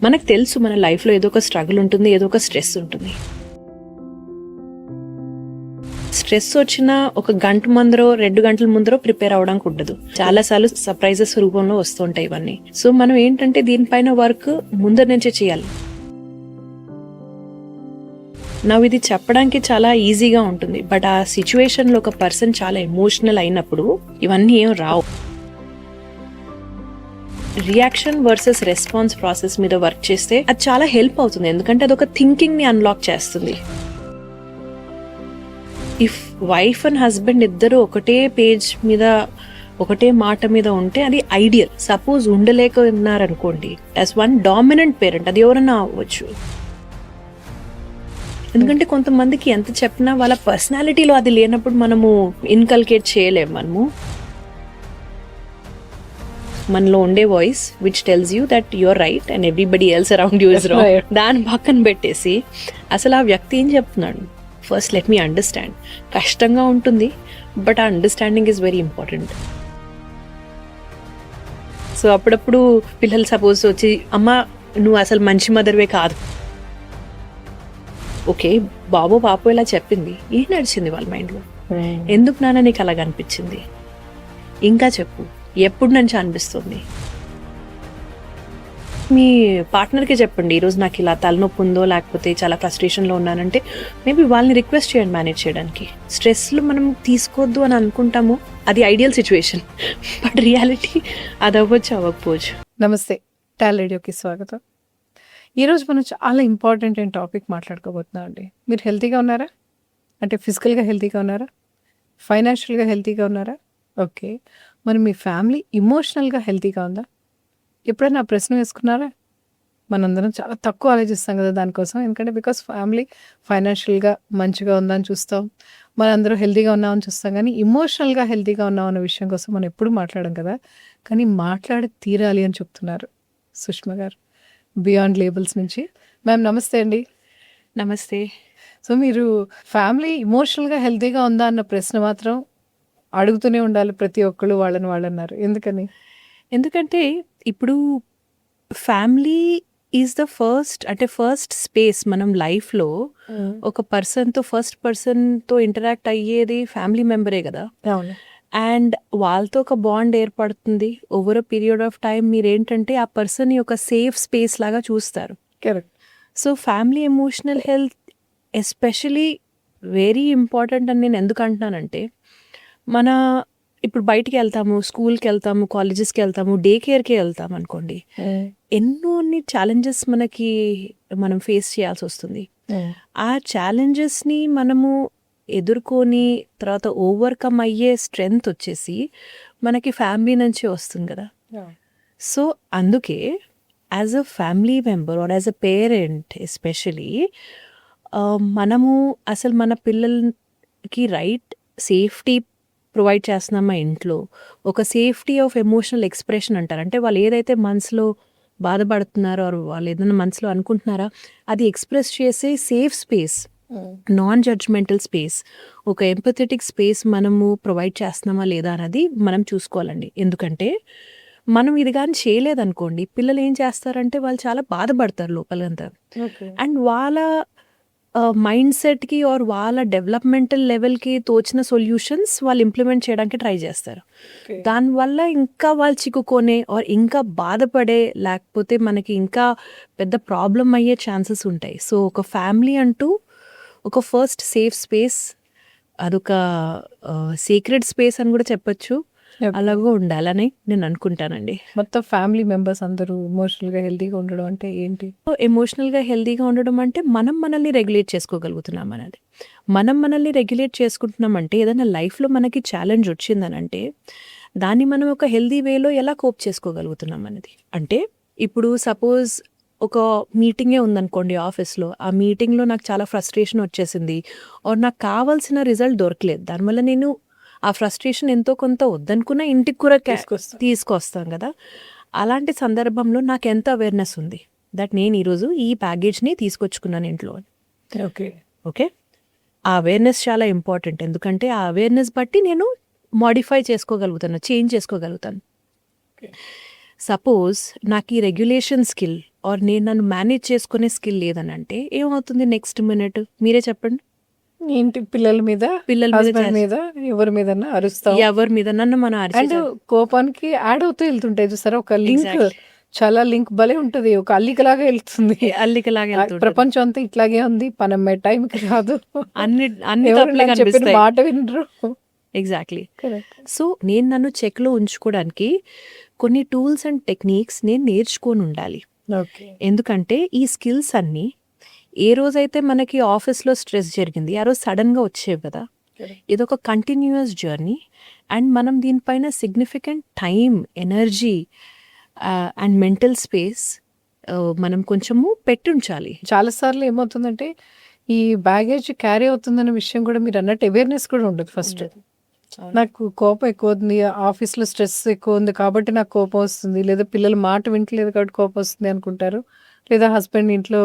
మనకు తెలుసు మన లైఫ్లో ఏదో ఒక స్ట్రగుల్ ఉంటుంది, ఏదో ఒక స్ట్రెస్ ఉంటుంది. స్ట్రెస్ వచ్చినా ఒక గంట ముందరో 2 గంటల ముందరో ప్రిపేర్ అవడానికి ఉండదు. చాలాసార్లు సర్ప్రైజెస్ రూపంలో వస్తుంటాయి ఇవన్నీ. సో మనం ఏంటంటే దీనిపైన వర్క్ ముందర నుంచే చేయాలి. ఇది చెప్పడానికి చాలా ఈజీగా ఉంటుంది, బట్ ఆ సిచ్యువేషన్లో ఒక పర్సన్ చాలా ఎమోషనల్ అయినప్పుడు ఇవన్నీ ఏం రావు. రియాక్షన్ వర్సెస్ రెస్పాన్స్ ప్రాసెస్ మీద వర్క్ చేస్తే అది చాలా హెల్ప్ అవుతుంది, ఎందుకంటే అది ఒక థింకింగ్ ని అన్లాక్ చేస్తుంది. ఇఫ్ వైఫ్ అండ్ హస్బెండ్ ఇద్దరు ఒకటే పేజ్ మీద ఒకటే మాట మీద ఉంటే అది ఐడియల్. సపోజ్ ఉండలేక ఉన్నారనుకోండి, యాజ్ వన్ డామినెంట్ పేరెంట్, అది ఎవరన్నా అవ్వచ్చు. ఎందుకంటే కొంతమందికి ఎంత చెప్పినా వాళ్ళ పర్సనాలిటీలో అది లేనప్పుడు మనము ఇన్కల్కేట్ చేయలేము. మనలో ఉండే voice which tells you that your right and everybody else around you is wrong, దాని పక్కన పెట్టేసి అసలు ఆ వ్యక్తి ఏం చెప్తున్నాడు, ఫస్ట్ లెట్ మీ అండర్స్టాండ్. కష్టంగా ఉంటుంది, బట్ ఆ understanding is very important. So అప్పుడప్పుడు పిల్లలు సపోజ్ వచ్చి, అమ్మ నువ్వు అసలు మంచి మదర్వే కాదు. ఓకే, బాబో పాపో ఇలా చెప్పింది, ఏం నడిచింది వాళ్ళ మైండ్లో, ఎందుకు నాన్న నీకు అలాగ అనిపించింది, ఇంకా చెప్పు, ఎప్పుడు నుంచి అనిపిస్తుంది. మీ పార్ట్నర్కి చెప్పండి, ఈరోజు నాకు ఇలా తలనొప్పి ఉందో లేకపోతే చాలా ఫ్రస్ట్రేషన్లో ఉన్నానంటే మేబీ వాళ్ళని రిక్వెస్ట్ చేయండి మేనేజ్ చేయడానికి. స్ట్రెస్లు మనం తీసుకోవద్దు అని అనుకుంటాము, అది ఐడియల్ సిచ్యువేషన్, బట్ రియాలిటీ అది అవ్వచ్చు అవ్వకపోవచ్చు. నమస్తే, టాల్ రేడియోకి స్వాగతం. ఈరోజు మనం చాలా ఇంపార్టెంట్ అయిన టాపిక్ మాట్లాడుకోబోతున్నాం అండి. మీరు హెల్తీగా ఉన్నారా? అంటే ఫిజికల్గా హెల్తీగా ఉన్నారా? ఫైనాన్షియల్గా హెల్తీగా ఉన్నారా? ఓకే, మరి మీ ఫ్యామిలీ ఇమోషనల్గా హెల్తీగా ఉందా? ఎప్పుడైనా ఆ ప్రశ్న వేసుకున్నారా? మనందరం చాలా తక్కువ ఆలోచిస్తాం కదా దానికోసం, ఎందుకంటే బికాస్ ఫ్యామిలీ ఫైనాన్షియల్గా మంచిగా ఉందని చూస్తాం, మనందరం హెల్తీగా ఉన్నామని చూస్తాం, కానీ ఇమోషనల్గా హెల్తీగా ఉన్నాం అన్న విషయం కోసం మనం ఎప్పుడు మాట్లాడం కదా. కానీ మాట్లాడి తీరాలి అని చెప్తున్నారు సుష్మా గారు బియాండ్ లేబుల్స్ నుంచి. మ్యామ్ నమస్తే అండి. నమస్తే. సో మీరు ఫ్యామిలీ ఇమోషనల్గా హెల్తీగా ఉందా అన్న ప్రశ్న మాత్రం అడుగుతూనే ఉండాలి ప్రతి ఒక్కళ్ళు, వాళ్ళని వాళ్ళు అన్నారు. ఎందుకంటే ఇప్పుడు family is the first space మనం లైఫ్లో ఒక పర్సన్తో ఫస్ట్ పర్సన్తో ఇంటరాక్ట్ అయ్యేది ఫ్యామిలీ మెంబరే కదా. అవును. అండ్ వాళ్ళతో ఒక బాండ్ ఏర్పడుతుంది. Over a period of time మీరేంటంటే ఆ పర్సన్ ఒక సేఫ్ స్పేస్ లాగా చూస్తారు. Correct. So family emotional health especially very important అని నేను ఎందుకు అంటున్నానంటే, మన ఇప్పుడు బయటికి వెళ్తాము, స్కూల్కి వెళ్తాము, కాలేజెస్కి వెళ్తాము, డే కేర్కి వెళ్తాం అనుకోండి, ఎన్నోన్ని ఛాలెంజెస్ మనం ఫేస్ చేయాల్సి వస్తుంది. ఆ ఛాలెంజెస్ని మనము ఎదుర్కొని తర్వాత ఓవర్కమ్ అయ్యే స్ట్రెంగ్త్ వచ్చేసి మనకి ఫ్యామిలీ నుంచే వస్తుంది కదా. సో అందుకే as a family member or as a parent especially మనము అసలు మన పిల్లలకి రైట్ సేఫ్టీ ప్రొవైడ్ చేస్తున్నామా ఇంట్లో, ఒక సేఫ్టీ ఆఫ్ ఎమోషనల్ ఎక్స్ప్రెషన్ అంటారు. అంటే వాళ్ళు ఏదైతే మనసులో బాధపడుతున్నారో వాళ్ళు ఏదైనా మనసులో అనుకుంటున్నారా అది ఎక్స్ప్రెస్ చేసే safe space, non judgemental space, ఒక ఎంపథెటిక్ స్పేస్ మనము ప్రొవైడ్ చేస్తున్నామా లేదా అన్నది మనం చూసుకోవాలండి. ఎందుకంటే మనం ఇది కానీ చేయలేదనుకోండి, పిల్లలు ఏం చేస్తారంటే వాళ్ళు చాలా బాధపడతారు లోపలంతా. అండ్ వాళ్ళ మైండ్ సెట్కి ఆర్ వాళ్ళ డెవలప్మెంటల్ లెవెల్కి తోచిన సొల్యూషన్స్ వాళ్ళు ఇంప్లిమెంట్ చేయడానికి ట్రై చేస్తారు. దానివల్ల ఇంకా వాళ్ళు చిక్కుకొనే ఆర్ ఇంకా బాధపడే లేకపోతే మనకి ఇంకా పెద్ద ప్రాబ్లం అయ్యే ఛాన్సెస్ ఉంటాయి. సో ఒక ఫ్యామిలీ అంటూ ఒక ఫస్ట్ సేఫ్ స్పేస్, అదొక సీక్రెట్ స్పేస్ అని కూడా చెప్పచ్చు, అలాగే ఉండాలని నేను అనుకుంటానండి. మొత్తం ఫ్యామిలీ మెంబర్స్ అందరూ ఎమోషనల్గా హెల్తీగా ఉండడం అంటే ఏంటి? ఎమోషనల్గా హెల్తీగా ఉండడం అంటే మనం మనల్ని రెగ్యులేట్ చేసుకోగలుగుతున్నాం అనేది. మనం మనల్ని రెగ్యులేట్ చేసుకుంటున్నామంటే ఏదైనా లైఫ్లో మనకి ఛాలెంజ్ వచ్చిందనంటే దాన్ని మనం ఒక హెల్తీ వేలో ఎలా కోప్ చేసుకోగలుగుతున్నాం అనేది. అంటే ఇప్పుడు సపోజ్ ఒక మీటింగే ఉందనుకోండి ఆఫీస్లో, ఆ మీటింగ్లో నాకు చాలా ఫ్రస్ట్రేషన్ వచ్చేసింది ఆర్ నాకు కావాల్సిన రిజల్ట్ దొరకలేదు, దానివల్ల నేను ఆ ఫ్రస్ట్రేషన్ ఎంతో కొంత వద్దనుకున్న ఇంటికి కూడా తీసుకొస్తాం కదా. అలాంటి సందర్భంలో నాకు ఎంత అవేర్నెస్ ఉంది దట్ నేను ఈరోజు ఈ ప్యాకేజ్ని తీసుకొచ్చుకున్నాను ఇంట్లో. ఓకే, ఆ అవేర్నెస్ చాలా ఇంపార్టెంట్, ఎందుకంటే ఆ అవేర్నెస్ బట్టి నేను మాడిఫై చేసుకోగలుగుతాను, చేంజ్ చేసుకోగలుగుతాను. సపోజ్ నాకు ఈ రెగ్యులేషన్ స్కిల్ ఆర్ నేను నన్ను మేనేజ్ చేసుకునే స్కిల్ లేదని అంటే ఏమవుతుంది నెక్స్ట్ మినిట్? మీరే చెప్పండి. ఏంటి పిల్లల మీద, పిల్లల మీద హస్బెండ్ మీద, ఎవరి మీద అరుస్తాం. ఎవరి మీద నన్ను మనం అండ్ అరిచేసాం. కోపానికి యాడ్ అవుతూ వెళ్తుంటాయి చూసారా, ఒక లింక్, Exactly. చాలా లింక్ భలే ఉంటది, ఒక అల్లికలాగా వెళ్తుంది. అల్లికలాగా వెళ్తుంటుంది. ప్రపంచం అంతా ఇట్లాగే ఉంది, పనమ్మే టైంకి రాదు, అన్ని అన్ని ఎవరు తప్పులే నాకు చెప్పిన కనిపిస్తాయి. మాట వినరు. ఎగ్జాక్ట్లీ. కరెక్ట్. సో నేను నన్ను చెక్లో ఉంచుకోవడానికి కొన్ని టూల్స్ అండ్ టెక్నిక్స్ నేను నేర్చుకొని ఉండాలి. ఓకే. ఎందుకంటే ఈ స్కిల్స్ అన్నీ ఏ రోజైతే మనకి ఆఫీస్లో స్ట్రెస్ జరిగింది ఆ రోజు సడన్గా వచ్చేవి కదా. ఇదొక కంటిన్యూయస్ జర్నీ అండ్ మనం దీనిపైన significant time, energy and mental space మనం కొంచెము పెట్టి ఉంచాలి. చాలాసార్లు ఏమవుతుందంటే ఈ బ్యాగేజ్ క్యారీ అవుతుందనే విషయం కూడా మీరు అన్నట్టు అవేర్నెస్ కూడా ఉండదు ఫస్ట్. నాకు కోపం ఎక్కువ ఉంది, ఆఫీస్లో స్ట్రెస్ ఎక్కువ ఉంది కాబట్టి నాకు కోపం వస్తుంది, లేదా పిల్లలు మాట వింటలేదు కాబట్టి కోపం వస్తుంది అనుకుంటారు, లేదా హస్బెండ్ ఇంట్లో.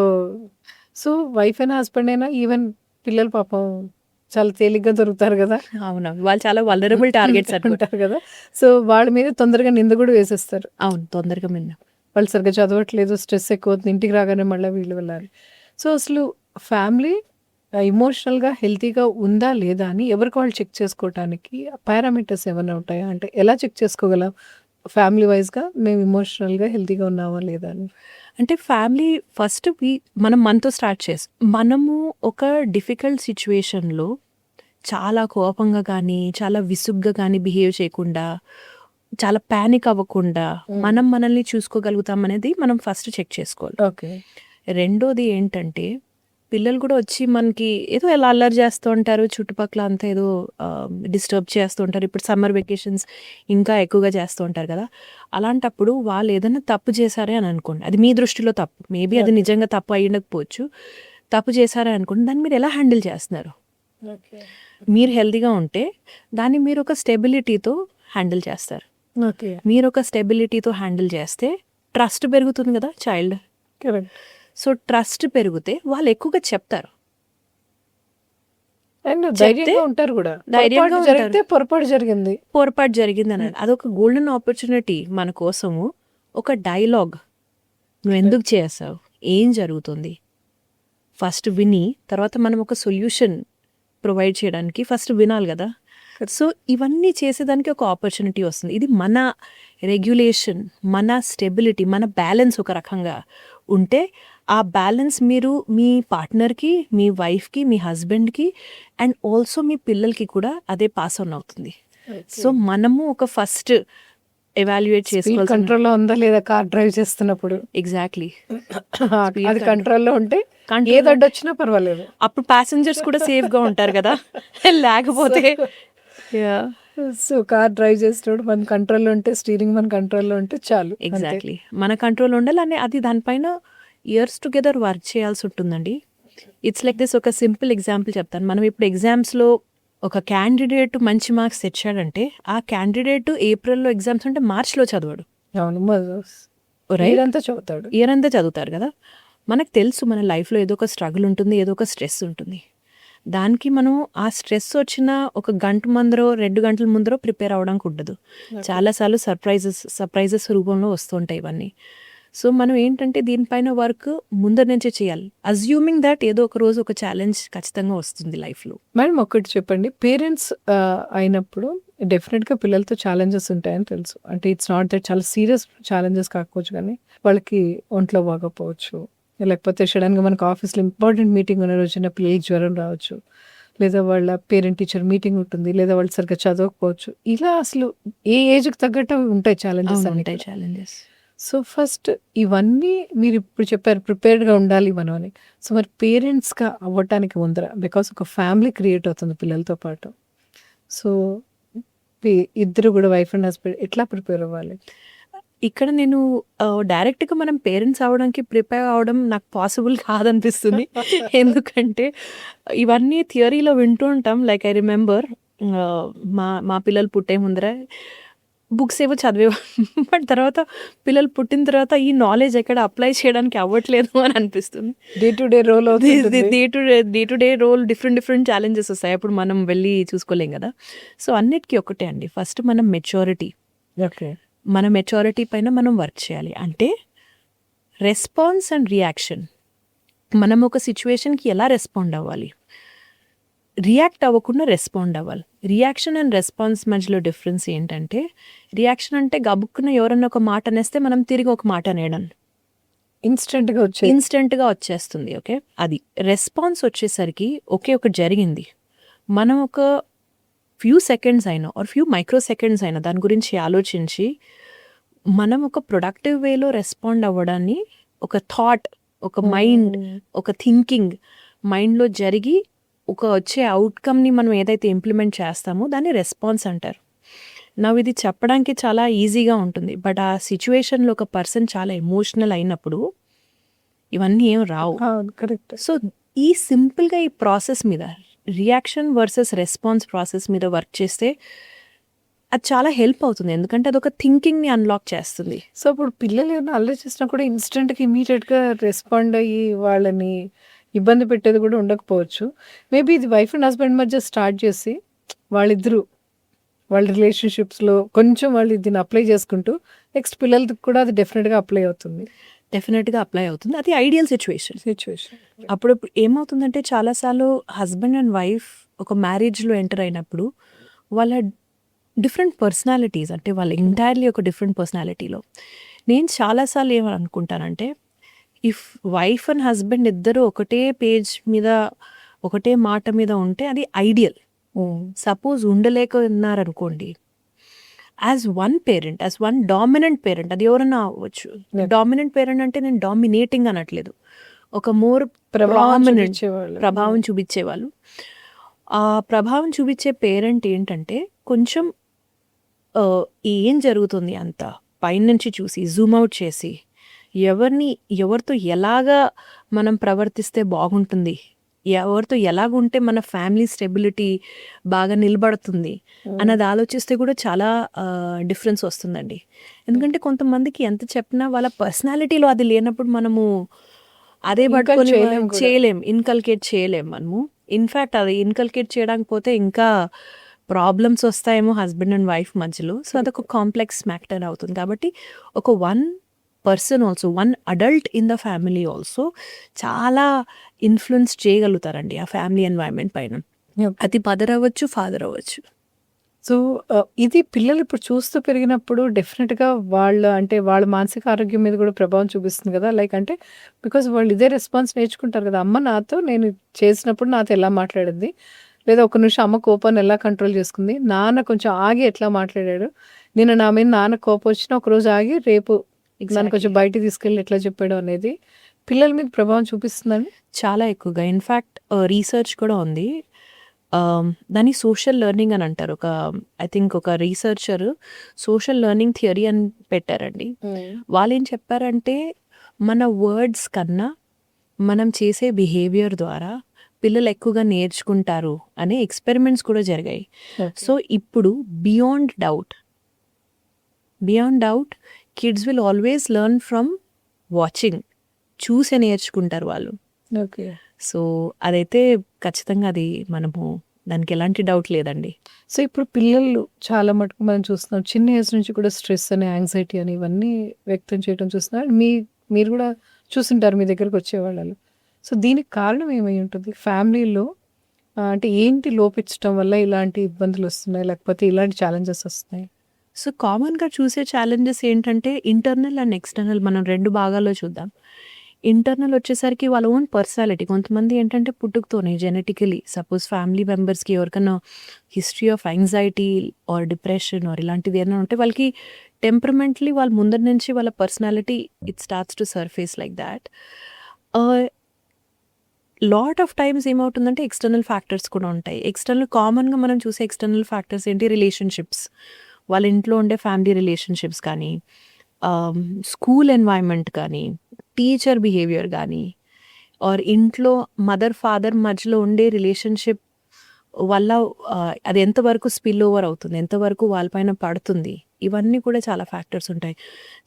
సో వైఫ్ అయినా హస్బెండ్ అయినా ఈవెన్ పిల్లలు పాపం చాలా తేలిగ్గా దొరుకుతారు కదా, అవును, వాళ్ళు చాలా వల్నరబుల్ టార్గెట్స్ ఉంటారు కదా. సో వాళ్ళ మీద తొందరగా నింద కూడా వేసేస్తారు. అవును, తొందరగా మిన్న. వాళ్ళు సరిగ్గా చదవట్లేదు, స్ట్రెస్ ఎక్కువ అవుతుంది, ఇంటికి రాగానే మళ్ళీ వీళ్ళు వెళ్ళాలి. సో అసలు ఫ్యామిలీ ఎమోషనల్గా హెల్తీగా ఉందా లేదా అని ఎవరికి వాళ్ళు చెక్ చేసుకోవటానికి పారామీటర్స్ ఏమైనా ఉంటాయా? అంటే ఎలా చెక్ చేసుకోగలం ఫ్యామిలీ వైజ్గా మేము ఎమోషనల్గా హెల్తీగా ఉన్నామా లేదా అని? అంటే ఫ్యామిలీ ఫస్ట్ మనం మనతో స్టార్ట్ చేస్తాం. మనము ఒక డిఫికల్ట్ సిచ్యువేషన్లో చాలా కోపంగా కానీ చాలా విసుగ్గా కానీ బిహేవ్ చేయకుండా, చాలా ప్యానిక్ అవ్వకుండా మనం మనల్ని చూసుకోగలుగుతాం అనేది మనం ఫస్ట్ చెక్ చేసుకోవాలి. ఓకే. రెండోది ఏంటంటే పిల్లలు కూడా వచ్చి మనకి ఏదో ఎలా అల్లరి చేస్తూ ఉంటారు, చుట్టుపక్కల అంతా ఏదో డిస్టర్బ్ చేస్తూ ఉంటారు. ఇప్పుడు సమ్మర్ వెకేషన్స్ ఇంకా ఎక్కువగా చేస్తూ ఉంటారు కదా. అలాంటప్పుడు వాళ్ళు ఏదైనా తప్పు చేశారే అని అనుకోండి, అది మీ దృష్టిలో తప్పు, మేబీ అది నిజంగా తప్పు అయ్యకపోవచ్చు, తప్పు చేశారే అనుకోండి, దాన్ని మీరు ఎలా హ్యాండిల్ చేస్తున్నారు? మీరు హెల్తీగా ఉంటే దాన్ని మీరు ఒక స్టెబిలిటీతో హ్యాండిల్ చేస్తారు. ఓకే. మీరు ఒక స్టెబిలిటీతో హ్యాండిల్ చేస్తే ట్రస్ట్ పెరుగుతుంది కదా చైల్డ్. కరెక్ట్. సో ట్రస్ట్ పెరిగితే వాళ్ళు ఎక్కువగా చెప్తారు, అండ్ ధైర్యంగా ఉంటారు కూడా. ధైర్యంగా పొరపాటు ఉంటారు. జరిగితే పొరపాటు జరిగింది, పొరపాటు జరిగింది అన్నాడు, అదొక గోల్డెన్ ఆపర్చునిటీ మన కోసము. ఒక డైలాగ్, నువ్వు ఎందుకు చేసావు, ఏం జరుగుతుంది, ఫస్ట్ విని తర్వాత మనం ఒక సొల్యూషన్ ప్రొవైడ్ చేయడానికి ఫస్ట్ వినాలి కదా. సో ఇవన్నీ చేసేదానికి ఒక ఆపర్చునిటీ వస్తుంది. ఇది మన రెగ్యులేషన్, మన స్టెబిలిటీ, మన బ్యాలెన్స్ ఒక రకంగా ఉంటే ఆ బ్యాలెన్స్ మీరు మీ పార్ట్నర్కి, మీ వైఫ్కి, మీ హస్బెండ్కి అండ్ ఆల్సో మీ పిల్లలకి కూడా అదే పాస్ ఆన్ అవుతుంది. సో మనము ఒక ఫస్ట్ ఎవాల్యుయేట్ చేసుకోవాలి, కంట్రోల్లో ఉందా లేదా కార్ డ్రైవ్ చేస్తున్నప్పుడు. ఎగ్జాక్ట్లీ. అది కంట్రోల్లో ఉంటే ఏది అడ్డొచ్చినా పర్వాలేదు. అప్పుడు ప్యాసింజర్స్ కూడా సేఫ్గా ఉంటారు కదా, లేకపోతే సో కార్ డ్రైవ్ చేసేటప్పుడు మన కంట్రోల్లో ఉంటే, స్టీరింగ్ మన కంట్రోల్లో ఉంటే చాలు. ఎగ్జాక్ట్లీ మన కంట్రోల్ ఉండాలి. అని అది దానిపైన ఇయర్స్ టుగెదర్ వర్క్ చేయాల్సి ఉంటుందండి. It's like this. ఒక సింపుల్ ఎగ్జాంపుల్ చెప్తాను. మనం ఇప్పుడు ఎగ్జామ్స్లో ఒక క్యాండిడేట్ మంచి మార్క్స్ తెచ్చాడంటే ఆ క్యాండిడేట్ ఏప్రిల్లో ఎగ్జామ్స్ అంటే మార్చ్లో చదవడు, అవును, అంతా చదువుతాడు, ఇయర్ అంతా చదువుతారు కదా. మనకు తెలుసు మన లైఫ్లో ఏదో ఒక స్ట్రగుల్ ఉంటుంది, ఏదో ఒక స్ట్రెస్ ఉంటుంది. దానికి మనం ఆ స్ట్రెస్ వచ్చిన ఒక గంట ముందరో 2 గంటల ముందరో ప్రిపేర్ అవ్వడానికి ఉండదు. చాలాసార్లు సర్ప్రైజెస్ రూపంలో వస్తుంటాయి ఇవన్నీ. సో మనం ఏంటంటే దీనిపైన వర్క్ ముందర నుంచే చేయాలి, అజ్యూమింగ్ దట్ ఏదో ఒక రోజు ఒక ఛాలెంజ్ ఖచ్చితంగా వస్తుంది లైఫ్లో. మేడం ఒకటి చెప్పండి, పేరెంట్స్ అయినప్పుడు డెఫినెట్గా పిల్లలతో ఛాలెంజెస్ ఉంటాయని తెలుసు. అంటే ఇట్స్ నాట్ దట్ చాలా సీరియస్ ఛాలెంజెస్ కాకపోవచ్చు, కానీ వాళ్ళకి ఒంట్లో బాగోపోవచ్చు, లేకపోతే సడన్గా మనకు ఆఫీస్లో ఇంపార్టెంట్ మీటింగ్ ఉన్న రోజున పిల్లలకి జ్వరం రావచ్చు, లేదా వాళ్ళ పేరెంట్ టీచర్ మీటింగ్ ఉంటుంది, లేదా వాళ్ళు సరిగ్గా చదవకపోవచ్చు. ఇలా అసలు ఏ ఏజ్కి తగ్గట్టు ఉంటాయి ఛాలెంజెస్. ఉంటాయి ఛాలెంజెస్. సో ఫస్ట్ ఇవన్నీ మీరు ఇప్పుడు చెప్పారు ప్రిపేర్డ్గా ఉండాలి మనం అని. సో మరి పేరెంట్స్గా అవ్వటానికి ముందర, బికాస్ ఒక ఫ్యామిలీ క్రియేట్ అవుతుంది పిల్లలతో పాటు. సో ఇద్దరు కూడా వైఫ్ అండ్ హస్బెండ్ ఎట్లా ప్రిపేర్ అవ్వాలి? ఇక్కడ నేను డైరెక్ట్గా మనం పేరెంట్స్ అవడానికి ప్రిపేర్ అవడం నాకు పాసిబుల్ కాదనిపిస్తుంది. ఎందుకంటే ఇవన్నీ థియరీలో వింటూ ఉంటాం. లైక్ ఐ రిమెంబర్ మా పిల్లలు పుట్టే ముందర బుక్స్ ఏవో చదివేవా, బట్ తర్వాత పిల్లలు పుట్టిన తర్వాత ఈ నాలెడ్జ్ ఎక్కడ అప్లై చేయడానికి అవ్వట్లేదు అని అనిపిస్తుంది. Day to day role day to day role different challenges వస్తాయి, అప్పుడు మనం వెళ్ళి చూసుకోలేం కదా. సో అన్నిటికీ ఒకటే అండి, ఫస్ట్ మనం మెచ్యూరిటీ, ఓకే, మన మెచ్యూరిటీ పైన మనం వర్క్ చేయాలి. అంటే రెస్పాన్స్ అండ్ రియాక్షన్. మనం ఒక సిచ్యువేషన్కి ఎలా రెస్పాండ్ అవ్వాలి, రియాక్ట్ అవ్వకుండా రెస్పాండ్ అవ్వాలి. రియాక్షన్ అండ్ రెస్పాన్స్ మధ్యలో డిఫరెన్స్ ఏంటంటే, రియాక్షన్ అంటే గబుక్కున ఎవరన్నా ఒక మాట అనేస్తే మనం తిరిగి ఒక మాట అనేయడం, ఇన్స్టెంట్గా వచ్చేస్తుంది. ఓకే, అది. రెస్పాన్స్ వచ్చేసరికి ఒకే ఒకటి జరిగింది, మనం ఒక ఫ్యూ సెకండ్స్ అయినా ఆర్ ఫ్యూ మైక్రో సెకండ్స్ అయినా దాని గురించి ఆలోచించి మనం ఒక ప్రొడక్టివ్ వేలో రెస్పాండ్ అవ్వడాన్ని, ఒక థాట్, ఒక మైండ్, ఒక థింకింగ్ మైండ్లో జరిగి ఒక వచ్చే అవుట్కమ్ని మనం ఏదైతే ఇంప్లిమెంట్ చేస్తామో దాన్ని రెస్పాన్స్ అంటారు. ఇది చెప్పడానికి చాలా ఈజీగా ఉంటుంది, బట్ ఆ సిచ్యువేషన్లో ఒక పర్సన్ చాలా ఎమోషనల్ అయినప్పుడు ఇవన్నీ ఏం రావు. కరెక్ట్. సో ఈ సింపుల్గా ఈ ప్రాసెస్ మీద, రియాక్షన్ వర్సెస్ రెస్పాన్స్ ప్రాసెస్ మీద వర్క్ చేస్తే అది చాలా హెల్ప్ అవుతుంది, ఎందుకంటే అదొక థింకింగ్ని అన్లాక్ చేస్తుంది. సో ఇప్పుడు పిల్లలు ఏమైనా అల్లరి చేసినా కూడా ఇన్స్టెంట్గా ఇమీడియట్గా రెస్పాండ్ అయ్యి వాళ్ళని ఇబ్బంది పెట్టేది కూడా ఉండకపోవచ్చు. మేబీ ఇది వైఫ్ అండ్ హస్బెండ్ మధ్య స్టార్ట్ చేసి వాళ్ళిద్దరూ వాళ్ళ రిలేషన్షిప్స్లో కొంచెం వాళ్ళు దీన్ని అప్లై చేసుకుంటూ నెక్స్ట్ పిల్లలకి కూడా అది డెఫినెట్గా అప్లై అవుతుంది. అది ఐడియల్ సిచ్యువేషన్. అప్పుడు ఏమవుతుందంటే చాలాసార్లు హస్బెండ్ అండ్ వైఫ్ ఒక మ్యారేజ్లో ఎంటర్ అయినప్పుడు వాళ్ళ డిఫరెంట్ పర్సనాలిటీస్, అంటే వాళ్ళు ఎంటైర్లీ ఒక డిఫరెంట్ పర్సనాలిటీలో. నేను చాలాసార్లు ఏమని అనుకుంటానంటే, ఇఫ్ వైఫ్ అండ్ హస్బెండ్ ఇద్దరు ఒకటే పేజ్ మీద ఒకటే మాట మీద ఉంటే అది ఐడియల్. సపోజ్ ఉండలేక ఉన్నారనుకోండి, as one parent, as one dominant parent, అది ఎవరన్నా అవ్వచ్చు. డామినెంట్ పేరెంట్ అంటే నేను డామినేటింగ్ అనట్లేదు, ఒక మోర్ ప్రభావం చూపించేవాళ్ళు. ఆ ప్రభావం చూపించే పేరెంట్ ఏంటంటే కొంచెం ఏం జరుగుతుంది అంతా పైనుంచి చూసి జూమ్ అవుట్ చేసి ఎవరితో ఎలాగా మనం ప్రవర్తిస్తే బాగుంటుంది, ఎవరితో ఎలాగుంటే మన ఫ్యామిలీ స్టెబిలిటీ బాగా నిలబడుతుంది అన్నది ఆలోచిస్తే కూడా చాలా డిఫరెన్స్ వస్తుందండి. ఎందుకంటే కొంతమందికి ఎంత చెప్పినా వాళ్ళ పర్సనాలిటీలో అది లేనప్పుడు మనము అదే పట్టుకొని ఇన్కల్కేట్ చేయలేం మనము. ఇన్ఫ్యాక్ట్ అది ఇన్కల్కేట్ చేయడానికి పోతే ఇంకా ప్రాబ్లమ్స్ వస్తాయేమో హస్బెండ్ అండ్ వైఫ్ మధ్యలో. సో అదొక కాంప్లెక్స్ మ్యాటర్ అవుతుంది. కాబట్టి ఒక one person also, one adult in the family also చాలా ఇన్ఫ్లుయెన్స్ చేయగలుగుతారండి ఆ ఫ్యామిలీ ఎన్వైరన్మెంట్ పైన. అది మదర్ అవ్వచ్చు, ఫాదర్ అవ్వచ్చు. సో ఇది పిల్లలు ఇప్పుడు చూస్తూ పెరిగినప్పుడు డెఫినెట్గా వాళ్ళ మానసిక ఆరోగ్యం మీద కూడా ప్రభావం చూపిస్తుంది కదా. లైక్ అంటే బికాజ్ వాళ్ళు ఇదే రెస్పాన్స్ నేర్చుకుంటారు కదా, అమ్మ నాతో నేను చేసినప్పుడు నాతో ఎలా మాట్లాడింది, లేదా ఒక నిమిషం అమ్మ కోపాన్ని ఎలా కంట్రోల్ చేసుకుంది, నాన్న కొంచెం ఆగి ఎట్లా మాట్లాడాడు, నేను నా మీద నాన్న కోపం వచ్చినా ఒకరోజు ఆగి రేపు నన్ను కొంచెం బయటికి తీసుకెళ్ళి ఎట్లా చెప్పాడు అనేది పిల్లల మీద ప్రభావం చూపిస్తుందండి చాలా ఎక్కువగా. ఇన్ఫ్యాక్ట్ రీసెర్చ్ కూడా ఉంది, దాన్ని సోషల్ లెర్నింగ్ అని అంటారు. ఐ థింక్ ఒక రీసెర్చర్ సోషల్ లెర్నింగ్ థియరీ అని పెట్టారండి. వాళ్ళు ఏం చెప్పారంటే మన వర్డ్స్ కన్నా మనం చేసే బిహేవియర్ ద్వారా పిల్లలు ఎక్కువగా నేర్చుకుంటారు అనే ఎక్స్పెరిమెంట్స్ కూడా జరిగాయి. సో ఇప్పుడు beyond doubt kids will always learn from watching, చూసే నేర్చుకుంటారు వాళ్ళు. ఓకే. సో అదైతే ఖచ్చితంగా అది మనము దానికి ఎలాంటి డౌట్ లేదండి. సో ఇప్పుడు పిల్లలు చాలా మటుకు మనం చూస్తున్నాం చిన్న ఏజ్ నుంచి కూడా స్ట్రెస్ అని, యాంగ్జైటీ అని ఇవన్నీ వ్యక్తం చేయడం చూస్తున్నారు. మీరు కూడా చూస్తుంటారు మీ దగ్గరకు వచ్చేవాళ్ళు. సో దీనికి కారణం ఏమై ఉంటుంది ఫ్యామిలీలో? అంటే ఏంటి లోపించడం వల్ల ఇలాంటి ఇబ్బందులు వస్తున్నాయి, లేకపోతే ఇలాంటి ఛాలెంజెస్ వస్తున్నాయి? సో కామన్గా చూసే ఛాలెంజెస్ ఏంటంటే ఇంటర్నల్ అండ్ ఎక్స్టర్నల్. మనం 2 భాగాల్లో చూద్దాం. ఇంటర్నల్ వచ్చేసరికి వాళ్ళ ఓన్ పర్సనాలిటీ. కొంతమంది ఏంటంటే పుట్టుకతోనే జెనెటికలీ, సపోజ్ ఫ్యామిలీ మెంబర్స్కి ఎవరికైనా history of anxiety are depression are ఇలాంటిది ఏమైనా ఉంటే వాళ్ళకి టెంపరమెంట్లీ వాళ్ళ ముందర నుంచి వాళ్ళ personality it starts to surface like that. Lot of times ఏమవుతుందంటే ఎక్స్టర్నల్ ఫ్యాక్టర్స్ కూడా ఉంటాయి. కామన్గా మనం చూసే ఎక్స్టర్నల్ ఫ్యాక్టర్స్ ఏంటి, రిలేషన్షిప్స్, వాళ్ళ ఇంట్లో ఉండే ఫ్యామిలీ రిలేషన్షిప్స్ కానీ, స్కూల్ ఎన్వైరన్మెంట్ కానీ, టీచర్ బిహేవియర్ కానీ, ఆర్ ఇంట్లో మదర్ ఫాదర్ మధ్యలో ఉండే రిలేషన్షిప్ వల్ల అది ఎంతవరకు స్పిల్ ఓవర్ అవుతుంది, ఎంతవరకు వాళ్ళపైన పడుతుంది, ఇవన్నీ కూడా చాలా ఫ్యాక్టర్స్ ఉంటాయి.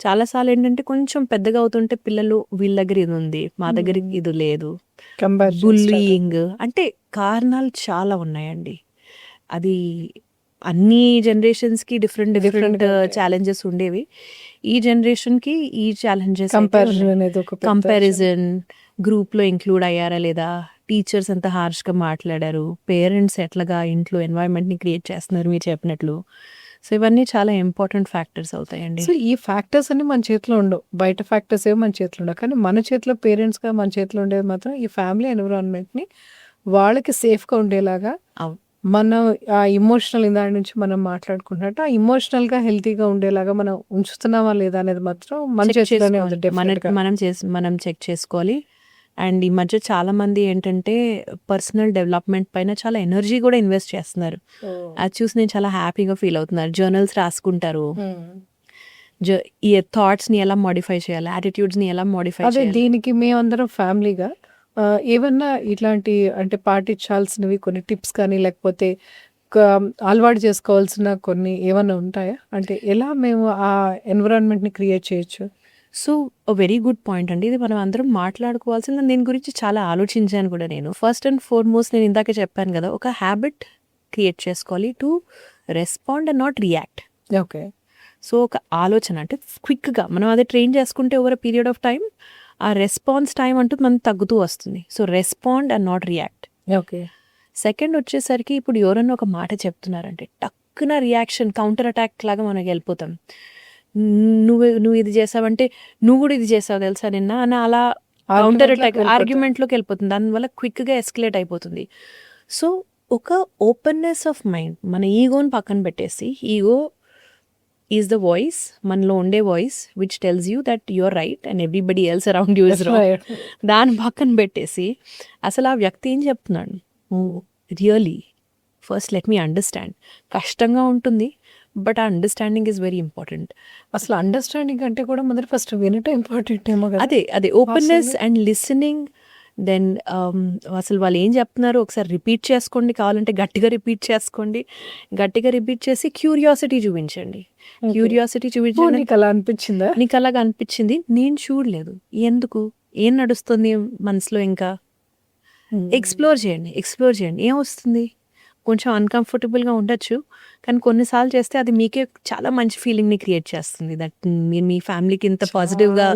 చాలాసార్లు ఏంటంటే కొంచెం పెద్దగా అవుతుంటే పిల్లలు వీళ్ళ దగ్గర ఇది ఉంది, మా దగ్గర ఇది లేదు, బుల్లీయింగ్, అంటే కారణాలు చాలా ఉన్నాయండి. అది అన్ని జనరేషన్స్కి డిఫరెంట్ ఛాలెంజెస్ ఉండేవి. ఈ జనరేషన్‌కి ఈ ఛాలెంజెస్ అయితే కంపారిజన్ ఉన్నాయి. అనేది ఒక పెద్ద కంపారిజన్, గ్రూప్‌లో ఇంక్లూడ్ అయ్యారా లేదా? టీచర్స్ ఎంత హార్ష్‌గా మాట్లాడారు? పేరెంట్స్ ఎట్లాగా ఇంట్లో ఎన్వైర్న్‌మెంట్‌ని క్రియేట్ చేస్తున్నారు మీరు చెప్పినట్లు. సో, ఇవన్నీ చాలా ఇంపార్టెంట్ ఫ్యాక్టర్స్ అవుతాయండి. సో ఈ ఫ్యాక్టర్స్ అన్ని మన చేతిలో ఉండవు. బయట ఫ్యాక్టర్స్ ఏవి మన చేతిలో ఉండవు. కానీ మన చేతిలో పేరెంట్స్‌గా మన చేతిలో ఉండేది మాత్రం ఈ ఫ్యామిలీ ఎన్విరాన్మెంట్‌ని వాళ్ళకి సేఫ్‌గా ఉండేలాగా అవును. మనం ఆ ఎమోషనల్ ఇందాక నుంచి మనం మాట్లాడుకుంటున్నట్టు ఆ ఎమోషనల్‌గా హెల్తీగా ఉండేలాగా మనం ఉంచుతున్నామా లేదా అనేది మాత్రం మన చెక్ చేతిలోనే ఉంది చేసుకోవాలి. డెఫినెట్‌గా. మనం చెక్ చేసుకోవాలి. అండ్ ఈ మధ్య చాలామంది ఏంటంటే పర్సనల్ డెవలప్‌మెంట్ పైన చాలా ఎనర్జీ కూడా ఇన్వెస్ట్ చేస్తున్నారు. అది చూసి నేను చాలా హ్యాపీగా ఫీల్ అవుతున్నాను. జర్నల్స్ రాసుకుంటారు. జ ఈ థాట్స్‌ని ఎలా మోడిఫై చేయాలి? యాటిట్యూడ్స్‌ని ఎలా మోడిఫై అదే చేయాలి? దీనికి మేమందరం ఫ్యామిలీగా ఏమన్నా ఇట్లాంటి అంటే పాటించాల్సినవి కొన్ని టిప్స్ కానీ లేకపోతే అలవాటు చేసుకోవాల్సిన కొన్ని ఏమన్నా ఉంటాయా? అంటే ఎలా మేము ఆ ఎన్విరాన్మెంట్‌ని క్రియేట్ చేయొచ్చు? సో, వెరీ గుడ్ పాయింట్ అండి. ఇది మనం అందరం మాట్లాడుకోవాల్సింది. దీని గురించి చాలా ఆలోచించాను కూడా నేను. ఫస్ట్ అండ్ ఫార్‌మోస్ట్ నేను ఇందాకే చెప్పాను కదా! ఒక హ్యాబిట్ క్రియేట్ చేసుకోవాలి to respond and not react. Okay. So, ఒక ఆలోచన అంటే క్విక్‌గా మనం అదే ట్రైన్ చేసుకుంటే over a period of time ఆ రెస్పాన్స్ టైమ్ అంటూ మనకు తగ్గుతూ వస్తుంది. So, respond and not react. Okay. Second వచ్చేసరికి ఇప్పుడు ఎవరన్నా ఒక మాట చెప్తున్నారంటే టక్కున రియాక్షన్ కౌంటర్ అటాక్ లాగా మనకి వెళ్ళిపోతాం. నువ్వు ఇది చేసావంటే నువ్వు కూడా ఇది చేసావు తెలుసా నిన్న అని అలా కౌంటర్ అటాక్ ఆర్గ్యుమెంట్లోకి వెళ్ళిపోతుంది. దానివల్ల క్విక్గా ఎస్కలేట్ అయిపోతుంది. సో ఒక ఓపెన్నెస్ ఆఫ్ మైండ్ మన ఈగోని పక్కన పెట్టేసి ఈగో ఈజ్ ద వాయిస్ మనలో ఉండే voice which tells you that your right and everybody else around you is wrong. దాన్ని పక్కన పెట్టేసి అసలు ఆ వ్యక్తి ఏం చెప్తున్నాడు, really first let me understand. కష్టంగా ఉంటుంది బట్ ఆ అండర్స్టాండింగ్ ఈజ్ వెరీ ఇంపార్టెంట్. అసలు అండర్స్టాండింగ్ అంటే కూడా మొదటి ఫస్ట్ వినటం ఇంపార్టెంట్ ఏమో కదా. అదే ఓపెన్నెస్ అండ్ లిసనింగ్. దెన్ అసలు వాళ్ళు ఏం చెప్తున్నారో ఒకసారి రిపీట్ చేసుకోండి, కావాలంటే గట్టిగా రిపీట్ చేసుకోండి. గట్టిగా రిపీట్ చేసి క్యూరియాసిటీ చూపించండి. క్యూరియాసిటీ చూపించండి. నీకు అలా అనిపించిందా? నీకు అలాగా అనిపించింది, నేను చూడలేదు, ఎందుకు, ఏం నడుస్తుంది మనసులో, ఇంకా ఎక్స్ప్లోర్ చేయండి ఏం వస్తుంది. కొంచెం అన్కంఫర్టబుల్గా ఉండొచ్చు కానీ కొన్నిసార్లు చేస్తే అది మీకే చాలా మంచి ఫీలింగ్ని క్రియేట్ చేస్తుంది. దట్ మీరు మీ ఫ్యామిలీకి ఇంత పాజిటివ్గా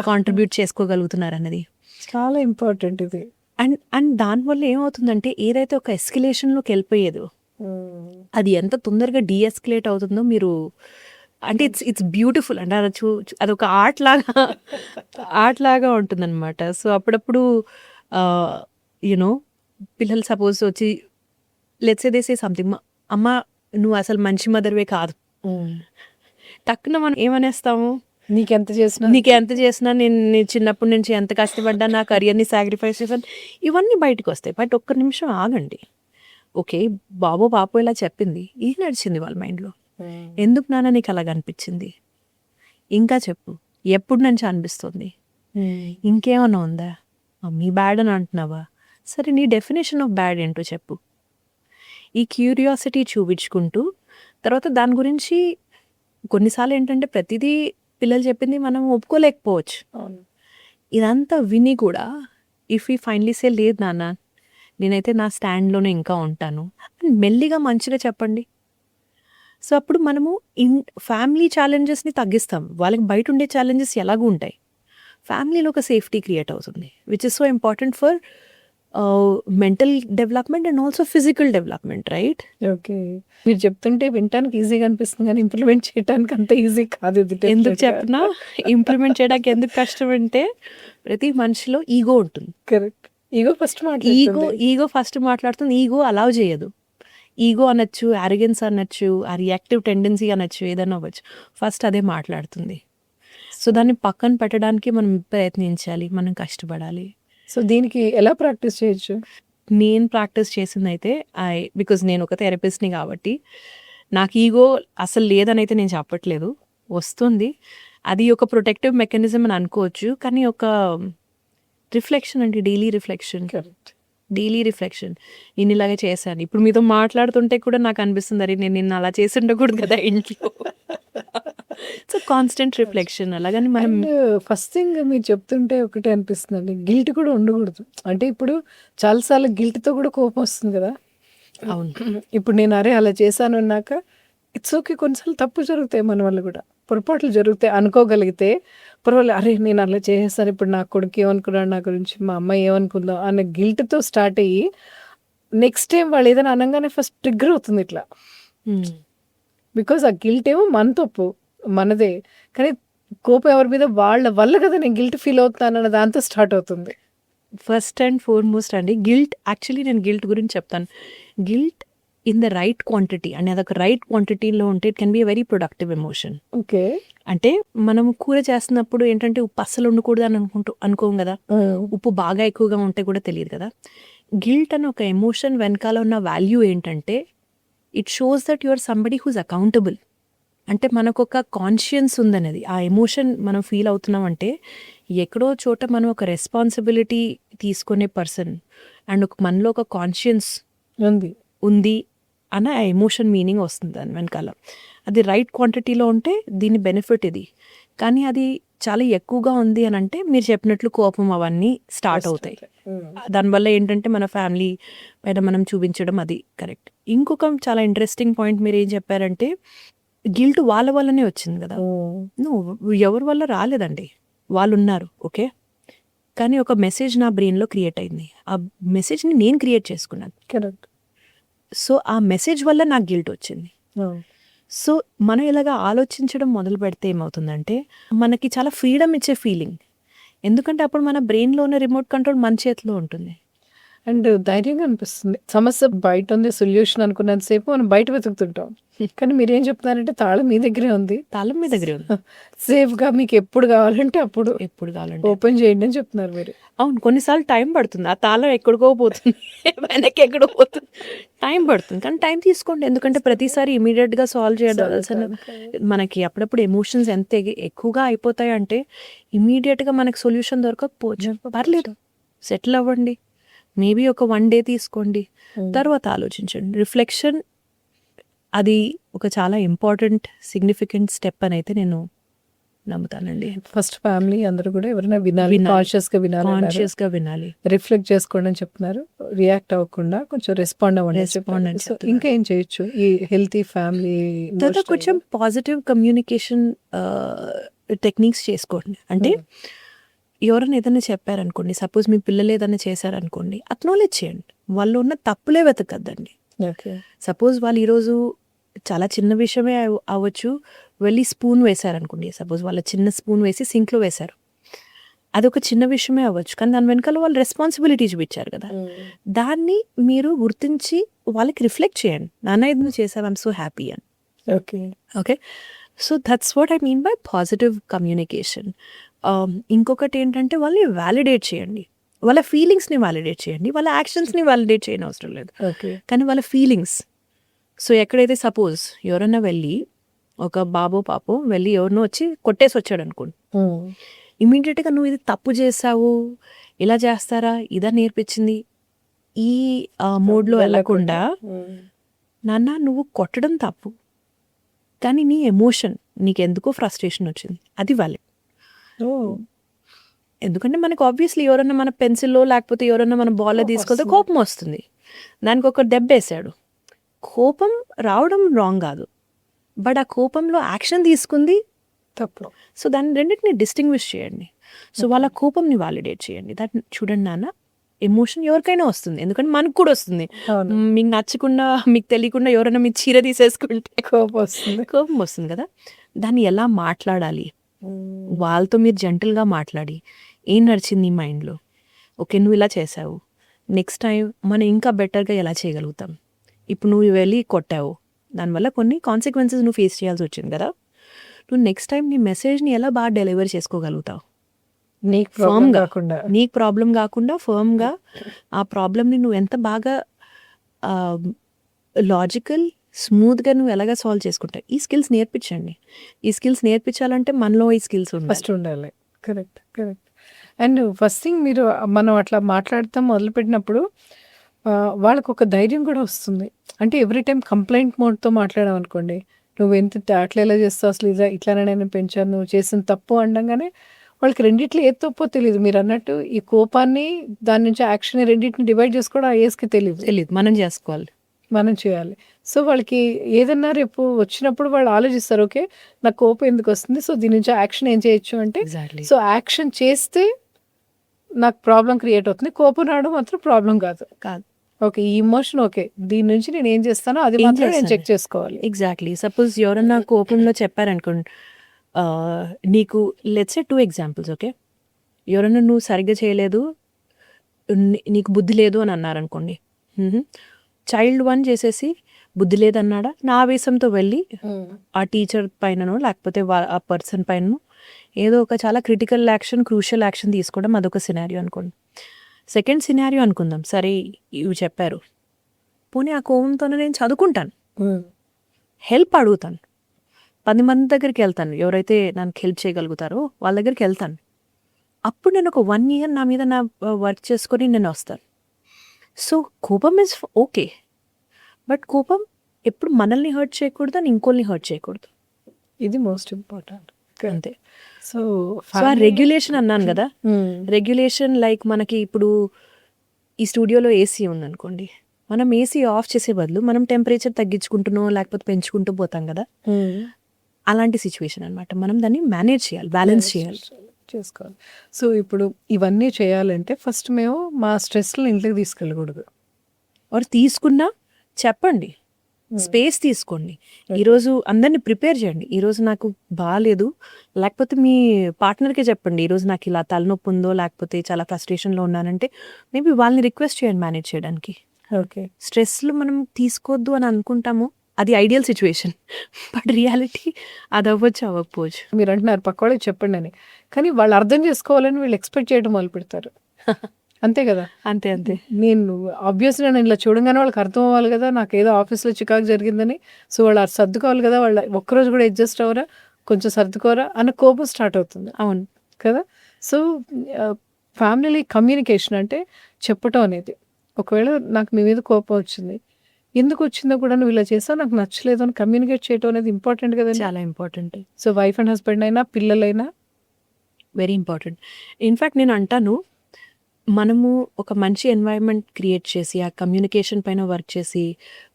కాంట్రిబ్యూట్ చేసుకోగలుగుతున్నారు అన్నది చాలా ఇంపార్టెంట్ ఇది. అండ్ దానివల్ల ఏమవుతుందంటే ఏదైతే ఒక ఎస్కలేషన్లోకి వెళ్ళిపోయేదో అది ఎంత తొందరగా డీఎస్కలేట్ అవుతుందో మీరు అంటే ఇట్స్ బ్యూటిఫుల్ అంటే అది అదొక ఆర్ట్ లాగా ఉంటుందన్నమాట. సో అప్పుడప్పుడు యూనో పిల్లలు సపోజ్ వచ్చి let's say they say something, అమ్మ నువ్వు అసలు మంచి మదర్వే కాదు, టక్కున మనం ఏమనేస్తాము, నీకెంత చేసినా నేను చిన్నప్పటి నుంచి ఎంత కష్టపడ్డా నా కెరియర్ని సాక్రిఫైస్ చేశాను, ఇవన్నీ బయటకు వస్తాయి. బట్ ఒక్క నిమిషం ఆగండి. ఓకే పాపో ఇలా చెప్పింది, ఏం నడిచింది వాళ్ళ మైండ్లో, ఎందుకు నాన్న నీకు అలాగ అనిపించింది, ఇంకా చెప్పు, ఎప్పుడు నుంచి అనిపిస్తుంది, ఇంకేమన్నా ఉందా, మీ బ్యాడ్ అని అంటున్నావా, సరే నీ డెఫినేషన్ ఆఫ్ బ్యాడ్ ఏంటో చెప్పు. ఈ క్యూరియాసిటీ చూపించుకుంటూ తర్వాత దాని గురించి కొన్నిసార్లు ఏంటంటే ప్రతిదీ పిల్లలు చెప్పింది మనం ఒప్పుకోలేకపోవచ్చు. ఇదంతా విని కూడా ఇఫ్ ఈ ఫైనలీ సే లేదు నాన్న నేనైతే నా స్టాండ్లోనే ఇంకా ఉంటాను అని మెల్లిగా మంచిగా చెప్పండి. సో అప్పుడు మనము ఫ్యామిలీ ఛాలెంజెస్ని తగ్గిస్తాం. వాళ్ళకి బయట ఉండే ఛాలెంజెస్ ఎలాగూ ఉంటాయి, ఫ్యామిలీలో ఒక సేఫ్టీ క్రియేట్ అవుతుంది which is so important for mental development and also physical development, right? Okay. మీరు చెప్తుంటే వినటానికి ఈజీగా అనిపిస్తుంది కానీ ఇంప్లిమెంట్ చేయడానికి అంత ఈజీ కాదు ఇది. ఎందుకు చెప్పినా ఇంప్లిమెంట్ చేయడానికి ఎందుకు కష్టం అంటే ప్రతి మనిషిలో ఈగో ఉంటుంది. కరెక్ట్. ఈగో ఫస్ట్ మాట్లాడుతుంది. ఈగో అలౌ చేయదు. ఈగో అనొచ్చు, అరగెన్స్ అనొచ్చు, ఆ రియాక్టివ్ టెండెన్సీ అనొచ్చు, ఏదైనా అవ్వచ్చు. ఫస్ట్ అదే మాట్లాడుతుంది. సో దాన్ని పక్కన పెట్టడానికి మనం ప్రయత్నించాలి, మనం కష్టపడాలి. సో దీనికి ఎలా ప్రాక్టీస్ చేయొచ్చు? నేను ప్రాక్టీస్ చేసిందైతే బికాజ్ నేను ఒక థెరపిస్ట్ని కాబట్టి నాకు ఈగో అసలు లేదని అయితే నేను చెప్పట్లేదు, వస్తుంది. అది ఒక ప్రొటెక్టివ్ మెకానిజం అని అనుకోవచ్చు. కానీ ఒక రిఫ్లెక్షన్ అంటే డైలీ రిఫ్లెక్షన్. నేను ఇలాగే చేశాను. ఇప్పుడు మీతో మాట్లాడుతుంటే కూడా నాకు అనిపిస్తుంది, అరే నేను నిన్న అలా చేసి ఉండకూడదు కదా ఇంట్లో. So constant reflection. అలాగని మనం ఫస్ట్ థింగ్ మీరు చెప్తుంటే ఒకటే అనిపిస్తుందండి, గిల్ట్ కూడా ఉండకూడదు. అంటే ఇప్పుడు చాలాసార్లు గిల్ట్తో కూడా కోపం వస్తుంది కదా. అవును. ఇప్పుడు నేను అరే అలా చేశాను అన్నాక ఇట్స్ ఓకే, కొన్నిసార్లు తప్పు జరుగుతాయి మన వల్ల కూడా, పొరపాట్లు జరుగుతాయి అనుకోగలిగితే పర్వాలేదు, అరే నేను అలా చేసేసాను, ఇప్పుడు నా కొడుకు ఏమనుకున్నాడు నా గురించి, మా అమ్మాయి ఏమనుకుందాం అన్న గిల్ట్తో స్టార్ట్ అయ్యి నెక్స్ట్ టైం వాళ్ళు ఏదైనా అనగానే ఫస్ట్ ట్రిగ్గర్ అవుతుంది ఇట్లా. బికాజ్ ఆ గిల్ట్ ఏమో మన తప్పు, మనదే, కానీ కోపం ఎవరి మీద వాళ్ళ వల్ల కదా నేను గిల్ట్ ఫీల్ అవుతున్నాను అన్న దాంతో స్టార్ట్ అవుతుంది. ఫస్ట్ అండ్ ఫార్మోస్ట్ అండి గిల్ట్, యాక్చువల్లీ నేను గిల్ట్ గురించి చెప్తాను. Guilt in the right quantity అంటే అదొక రైట్ క్వాంటిటీలో ఉంటే it can be a very productive emotion. Okay. అంటే మనం కూర చేస్తున్నప్పుడు ఏంటంటే ఉప్పు అస్సలు ఉండకూడదు అని అనుకోం కదా, ఉప్పు బాగా ఎక్కువగా ఉంటే కూడా తెలియదు కదా. గిల్ట్ అని ఒక ఎమోషన్ వెనకాల ఉన్న వాల్యూ ఏంటంటే it shows that your somebody who's accountable. అంటే మనకు ఒక కాన్షియన్స్ ఉందనేది ఆ ఎమోషన్ మనం ఫీల్ అవుతున్నాం అంటే ఎక్కడో చోట మనం ఒక రెస్పాన్సిబిలిటీ తీసుకునే పర్సన్ అండ్ మనలో ఒక కాన్షియన్స్ ఉంది అన్న ఆ ఎమోషన్ మీనింగ్ వస్తుంది దాని వెనకాల. అది రైట్ క్వాంటిటీలో ఉంటే దీని బెనిఫిట్ ఇది. కానీ అది చాలా ఎక్కువగా ఉంది అని అంటే మీరు చెప్పినట్లు కోపం అవన్నీ స్టార్ట్ అవుతాయి. దానివల్ల ఏంటంటే మన ఫ్యామిలీ పైన మనం చూపించడం అది కరెక్ట్. ఇంకొక చాలా ఇంట్రెస్టింగ్ పాయింట్ మీరు ఏం చెప్పారంటే గిల్ట్ వాళ్ళ వల్లనే వచ్చింది కదా. ఎవరి వల్ల రాలేదండి, వాళ్ళు ఉన్నారు ఓకే, కానీ ఒక మెసేజ్ నా బ్రెయిన్లో క్రియేట్ అయింది, ఆ మెసేజ్ని నేను క్రియేట్ చేసుకున్నాను. కరెక్ట్. సో ఆ మెసేజ్ వల్ల నాకు గిల్ట్ వచ్చింది. సో మనం ఇలాగా ఆలోచించడం మొదలు పెడితే ఏమవుతుందంటే మనకి చాలా ఫ్రీడమ్ ఇచ్చే ఫీలింగ్, ఎందుకంటే అప్పుడు మన బ్రెయిన్లో ఉన్న రిమోట్ కంట్రోల్ మన చేతిలో ఉంటుంది అండ్ ధైర్యంగా అనిపిస్తుంది. సమస్య బయట ఉంది, సొల్యూషన్ అనుకున్నంతసేపు మనం బయట వెతుకుతుంటాం, కానీ మీరేం చెప్తున్నారంటే తాళం మీ దగ్గరే ఉంది, తాళం మీ దగ్గరే ఉంది, సేఫ్గా మీకు ఎప్పుడు కావాలంటే అప్పుడు ఓపెన్ చేయండి అని చెప్తున్నారు మీరు. అవును, కొన్నిసార్లు టైం పడుతుంది, ఆ తాళం ఎక్కడికో పోతుంది వెనక్కి ఎక్కడో పోతుంది, టైం పడుతుంది, కానీ టైం తీసుకోండి, ఎందుకంటే ప్రతిసారి ఇమీడియట్గా సాల్వ్ చేయాల్సిన మనకి అప్పుడప్పుడు ఎమోషన్స్ ఎంత ఎక్కువగా అయిపోతాయి అంటే ఇమీడియట్గా మనకి సొల్యూషన్ దొరకకపోవచ్చు, పర్లేదు సెటిల్ అవ్వండి, మేబీ ఒక 1 day తీసుకోండి, తర్వాత ఆలోచించండి. రిఫ్లెక్షన్ అది ఒక చాలా ఇంపార్టెంట్ సిగ్నిఫికెంట్ స్టెప్ అని అయితే నేను నమ్ముతానండి. ఫస్ట్ ఫ్యామిలీ అందరూ కూడా ఎవరైనా వినాలి, కాన్షియస్గా వినాలి, రిఫ్లెక్ట్ చేసుకోండి అని చెప్తున్నారు. రియాక్ట్ అవ్వకుండా కొంచెం రెస్పాండ్ అవ్వండి. సో ఇంకా ఏం చేయొచ్చు ఈ హెల్తీ ఫ్యామిలీ? కొంచెం పాజిటివ్ కమ్యూనికేషన్ టెక్నిక్స్ చేసుకోండి. అంటే ఎవరైనా ఏదైనా చెప్పారనుకోండి, సపోజ్ మీ పిల్లలు ఏదైనా చేశారనుకోండి, అక్నాలెడ్జ్ చేయండి, వాళ్ళు ఉన్న తప్పులే వెతకద్దండి. సపోజ్ వాళ్ళు ఈరోజు చాలా చిన్న విషయమే అవ్వచ్చు, వెళ్ళి స్పూన్ వేశారనుకోండి, సపోజ్ వాళ్ళ చిన్న స్పూన్ వేసి సింక్లో వేశారు, అదొక చిన్న విషయమే అవ్వచ్చు, కానీ దాని వెనకాల వాళ్ళు రెస్పాన్సిబిలిటీ చూపించారు కదా, దాన్ని మీరు గుర్తించి వాళ్ళకి రిఫ్లెక్ట్ చేయండి, నాన్న ఇది నువ్వు చేసావు, ఐఎమ్ సో హ్యాపీ అని. Okay, so that's what I mean by positive communication. ఇంకొకటి ఏంటంటే వాళ్ళని వ్యాలిడేట్ చేయండి, వాళ్ళ ఫీలింగ్స్ని వ్యాలిడేట్ చేయండి, వాళ్ళ యాక్షన్స్ని వ్యాలిడేట్ చేయని అవసరం లేదు, కానీ వాళ్ళ ఫీలింగ్స్. సో ఎక్కడైతే సపోజ్ ఎవరన్నా వెళ్ళి ఒక బాబో పాపో వెళ్ళి ఎవరినో వచ్చి కొట్టేసి వచ్చాడు అనుకోండి, ఇమీడియట్గా నువ్వు ఇది తప్పు చేసావు, ఇలా చేస్తారా, ఇదా నేర్పించింది, ఈ మోడ్లో వెళ్ళకుండా నాన్న నువ్వు కొట్టడం తప్పు, కానీ నీ ఎమోషన్ నీకెందుకో ఫ్రస్ట్రేషన్ వచ్చింది, అది వ్యాలిడ్. ఎందుకంటే మనకు ఆబ్వియస్లీ ఎవరన్నా మన పెన్సిల్లో లేకపోతే ఎవరన్నా మన బాల్లో తీసుకెళ్తే కోపం వస్తుంది, దానికి ఒక దెబ్బ వేసాడు, కోపం రావడం రాంగ్ కాదు, బట్ ఆ కోపంలో యాక్షన్ తీసుకుంది తప్పు. సో దాన్ని రెండింటిని డిస్టింగ్విష్ చేయండి. సో వాళ్ళ కోపంని వాలిడేట్ చేయండి, దట్ చూడండి నాన్న ఎమోషన్ ఎవరికైనా వస్తుంది, ఎందుకంటే మనకు కూడా వస్తుంది, మీకు నచ్చకుండా మీకు తెలియకుండా ఎవరైనా మీ చీర తీసేసుకుంటే కోపం వస్తుంది కదా, దాన్ని ఎలా మాట్లాడాలి, వాళ్ళతో మీరు జెంటల్గా మాట్లాడి ఏం నడిచింది నీ మైండ్లో, ఓకే నువ్వు ఇలా చేసావు, నెక్స్ట్ టైం మనం ఇంకా బెటర్గా ఎలా చేయగలుగుతాం, ఇప్పుడు నువ్వు వెళ్ళి కొట్టావు, దానివల్ల కొన్ని కాన్సిక్వెన్సెస్ నువ్వు ఫేస్ చేయాల్సి వచ్చింది కదా, నువ్వు నెక్స్ట్ టైం నీ మెసేజ్ని ఎలా బాగా డెలివర్ చేసుకోగలుగుతావు, నీకు ప్రాబ్లం కాకుండా ఫర్మ్గా ఆ ప్రాబ్లమ్ని నువ్వు ఎంత బాగా లాజికల్ స్మూత్గా నువ్వు ఎలాగ సాల్వ్ చేసుకుంటావు, ఈ స్కిల్స్ నేర్పించండి. ఈ స్కిల్స్ నేర్పించాలంటే మనలో ఈ స్కిల్స్ ఫస్ట్ ఉండాలి. కరెక్ట్. అండ్ ఫస్ట్ థింగ్ మీరు మనం అట్లా మాట్లాడతాం మొదలుపెట్టినప్పుడు వాళ్ళకు ఒక ధైర్యం కూడా వస్తుంది. అంటే ఎవ్రీ టైం కంప్లైంట్ మోడ్తో మాట్లాడాం అనుకోండి, నువ్వు ఎంత అట్లా ఎలా చేస్తావు, అసలు ఇట్లానే నేను పెంచాను, నువ్వు చేసిన తప్పు అనగానే వాళ్ళకి రెండిట్లో ఏది తప్పో తెలియదు. మీరు అన్నట్టు ఈ కోపాన్ని దాని నుంచి యాక్షన్ రెండింటిని డివైడ్ చేసుకోవడం ఆ ఏజ్కి తెలియదు, మనం చేసుకోవాలి. మనం చేయాలి. సో, వాళ్ళకి ఏదన్నా రేపు వచ్చినప్పుడు వాళ్ళు ఆలోచిస్తారు. ఓకే. నాకు కోపం ఎందుకు వస్తుంది? సో, దీని నుంచి యాక్షన్ ఏం చేయొచ్చు అంటే, ఎగ్జాక్ట్లీ. సో, యాక్షన్ చేస్తే నాకు ప్రాబ్లమ్ క్రియేట్ అవుతుంది. కోపం రావడం మాత్రం ప్రాబ్లమ్ కాదు. కాదు. ఓకే. ఈ ఎమోషన్ ఓకే. దీని నుంచి నేను ఏం చేస్తానో అది ఏం మాత్రం నేను చేస్తాను? చెక్ చేసుకోవాలి. ఎగ్జాక్ట్లీ. సపోజ్ ఎవరన్నా కోపంలో చెప్పారనుకోండి, నీకు లెట్స్ సే 2 ఎగ్జాంపుల్స్. ఓకే. ఎవరన్నా నువ్వు సరిగ్గా చేయలేదు, నీకు బుద్ధి లేదు అని అన్నారనుకోండి. చైల్డ్ 1 చేసేసి బుద్ధి లేదన్నాడా, నా ఆవేశంతో వెళ్ళి ఆ టీచర్ పైననో లేకపోతే ఆ పర్సన్ పైననో ఏదో ఒక చాలా క్రిటికల్ యాక్షన్, క్రూషియల్ యాక్షన్ తీసుకోవడం అదొక సినారియో అనుకోండి. సెకండ్ సినారియో అనుకుందాం. సరే ఇవి చెప్పారు, పోనీ ఆ కోపంతోనే నేను చదువుకుంటాను, హెల్ప్ అడుగుతాను, 10 మంది దగ్గరికి వెళ్తాను, ఎవరైతే నాకు హెల్ప్ చేయగలుగుతారో వాళ్ళ దగ్గరికి వెళ్తాను. అప్పుడు నేను ఒక 1 ఇయర్ నా మీద నా వర్క్ చేసుకొని నేను వస్తాను. సో కోపం ఇస్ ఓకే, బట్ కోపం ఎప్పుడు మనల్ని హర్ట్ చేయకూడదు అని ఇంకోల్ని హర్ట్ చేయకూడదు. ఇది మోస్ట్ ఇంపార్టెంట్. అంతే. సో, సో ఆ రెగ్యులేషన్ అన్నాను కదా, రెగ్యులేషన్ లైక్ మనకి ఇప్పుడు ఈ స్టూడియోలో ఏసీ ఉందనుకోండి, మనం ఏసీ ఆఫ్ చేసే బదులు మనం టెంపరేచర్ తగ్గించుకుంటున్నాం లేకపోతే పెంచుకుంటూ పోతాం కదా, అలాంటి సిచ్యువేషన్ అనమాట. మనం దాన్ని మేనేజ్ చేయాలి, బ్యాలెన్స్ చేయాలి, చేసుకోవాలి. సో, ఇప్పుడు ఇవన్నీ చేయాలంటే ఫస్ట్ మేము మా స్ట్రెస్ని ఇంట్లోకి తీసుకెళ్ళకూడదు. ఆర్ తీసుకున్నా చెప్పండి, స్పేస్ తీసుకోండి. ఈరోజు అందరిని ప్రిపేర్ చేయండి. ఈరోజు నాకు బాగాలేదు, లేకపోతే మీ పార్ట్నర్కే చెప్పండి, ఈరోజు నాకు ఇలా తలనొప్పి ఉందో లేకపోతే చాలా ఫ్రస్ట్రేషన్లో ఉన్నానంటే మేబీ వాళ్ళని రిక్వెస్ట్ చేయండి మేనేజ్ చేయడానికి. ఓకే. స్ట్రెస్లు మనం తీసుకోవద్దు అని అనుకుంటాము, అది ఐడియల్ సిచ్యువేషన్, బట్ రియాలిటీ అది అవ్వచ్చు అవ్వకపోవచ్చు. మీరు అంటున్నారు పక్క వాళ్ళకి చెప్పండి అని, కానీ వాళ్ళు అర్థం చేసుకోవాలని వీళ్ళు ఎక్స్పెక్ట్ చేయడం మొదలు పెడతారు. అంతే కదా. అంతే అంతే. నేను ఆబ్వియస్లీ నేను ఇలా చూడంగానే వాళ్ళకి అర్థం అవ్వాలి కదా, నాకు ఏదో ఆఫీస్లో చికాకు జరిగిందని. సో వాళ్ళు అది సర్దుకోవాలి కదా, వాళ్ళ ఒక్కరోజు కూడా అడ్జస్ట్ అవ్వరా, కొంచెం సర్దుకోరా అన్న కోపం స్టార్ట్ అవుతుంది. అవును కదా. సో ఫ్యామిలీ కమ్యూనికేషన్ అంటే చెప్పటం అనేది, ఒకవేళ నాకు మీ మీద కోపం వచ్చింది, ఎందుకు వచ్చిందో కూడా నువ్వు ఇలా చేసావు, నాకు నచ్చలేదు అని కమ్యూనికేట్ చేయడం అనేది ఇంపార్టెంట్ కదండి. చాలా important. So wife and husband అయినా పిల్లలైనా వెరీ ఇంపార్టెంట్. ఇన్ఫ్యాక్ట్ నేను అంటాను, మనము ఒక మంచి ఎన్వైరన్మెంట్ క్రియేట్ చేసి ఆ కమ్యూనికేషన్ పైన వర్క్ చేసి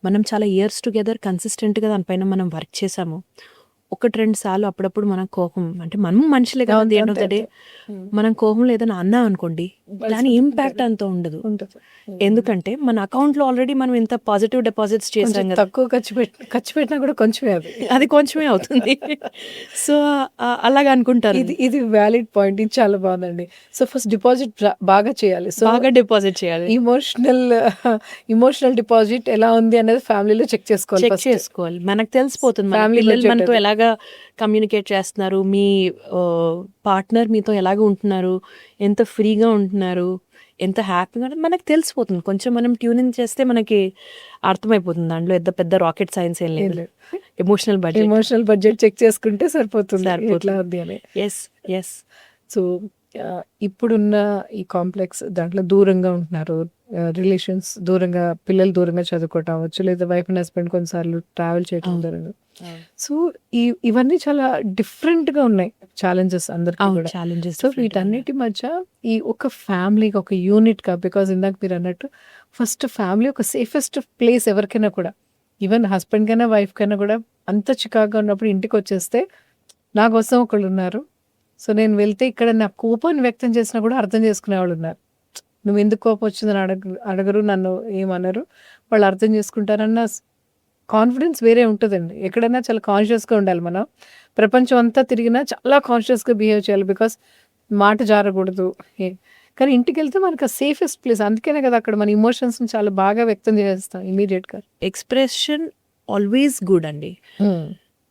మనం చాలా ఇయర్స్ టుగెదర్ కన్సిస్టెంట్గా దానిపైన మనం వర్క్ చేసాము. 1-2 సార్లు అప్పుడప్పుడు మన కోపం అంటే మనం మనుషులే కదా, అంతే, ఎండ్ ఆఫ్ ద డే మనం కోపంలో ఏదైనా అన్నా అనుకోండి, దాని ఇంపాక్ట్ అంత ఉండదు. ఉంటుంది. ఎందుకంటే మన అకౌంట్లో ఆల్రెడీ మనం ఇంత పాజిటివ్ డిపాజిట్స్ చేసాం కొంచెం కదా, తక్కువ ఖర్చు పెట్టినా కూడా కొంచెమే అది అది కొంచెమే అవుతుంది. సో అలాగ అనుకుంటారు. ఇది వ్యాలిడ్ పాయింట్. ఇది చాలా బాగుందండి. సో ఫస్ట్ డిపాజిట్ బాగా చేయాలి. సో బాగా డిపాజిట్ చేయాలి, ఇమోషనల్ డిపాజిట్ ఎలా ఉంది అనేది ఫ్యామిలీలో చెక్ చేసుకోవాలి. చెక్ చేసుకోవాలి. మనకు తెలిసిపోతుంది మన Family పిల్లలు budget మనతో అది. ఎలాగా కమ్యూనికేట్ చేస్తున్నారు, మీ పార్ట్నర్ మీతో ఎలాగ ఉంటున్నారు, ఎంత ఫ్రీగా ఉంటున్నారు, ఎంత హ్యాపీగా మనకు తెలిసిపోతుంది. కొంచెం మనం ట్యూనింగ్ చేస్తే మనకి అర్థమైపోతుంది. దాంట్లో పెద్ద రాకెట్ సైన్స్ ఏం లేదు. ఎమోషనల్ బడ్జెట్ చెక్ చేసుకుంటే సరిపోతుంది ఎట్లా ఉంది అని. Yes yes. సో ఇప్పుడున్న ఈ కాంప్లెక్స్ దాంట్లో దూరంగా ఉంటున్నారు, రిలేషన్స్ దూరంగా, పిల్లలు దూరంగా చదువుకోవటం అవ్వచ్చు, లేదా వైఫ్ అండ్ హస్బెండ్ కొన్నిసార్లు ట్రావెల్ చేయడం దూరంగా. సో ఇవన్నీ చాలా డిఫరెంట్గా ఉన్నాయి ఛాలెంజెస్ అందరికీ కూడా. ఛాలెంజెస్. సో వీటన్నిటి మధ్య ఈ ఒక ఫ్యామిలీకి ఒక యూనిట్గా, బికాజ్ ఇందాక మీరు అన్నట్టు ఫస్ట్ ఫ్యామిలీ ఒక సేఫెస్ట్ ప్లేస్ ఎవరికైనా కూడా, ఈవెన్ హస్బెండ్ కైనా వైఫ్ కైనా కూడా. అంత చికాగా ఉన్నప్పుడు ఇంటికి వచ్చేస్తే నా కోసం ఒకళ్ళు ఉన్నారు, సో నేను వెళ్తే ఇక్కడ నా కోపాన్ని వ్యక్తం చేసినా కూడా అర్థం చేసుకునే వాళ్ళు ఉన్నారు. నువ్వు ఎందుకు కోపం వచ్చిందని అడగరు, నన్ను ఏమనరు, వాళ్ళు అర్థం చేసుకుంటారన్న కాన్ఫిడెన్స్ వేరే ఉంటుందండి. ఎక్కడైనా చాలా కాన్షియస్గా ఉండాలి మనం. ప్రపంచం అంతా తిరిగినా చాలా కాన్షియస్గా బిహేవ్ చేయాలి, బికాస్ మాట జారకూడదు. కానీ ఇంటికి వెళ్తే మనకు ఆ సేఫెస్ట్ ప్లేస్. అందుకనే కదా అక్కడ మన ఇమోషన్స్ని చాలా బాగా వ్యక్తం చేస్తాం ఇమీడియట్గా. ఎక్స్ప్రెషన్ ఆల్వేస్ గుడ్ అండి,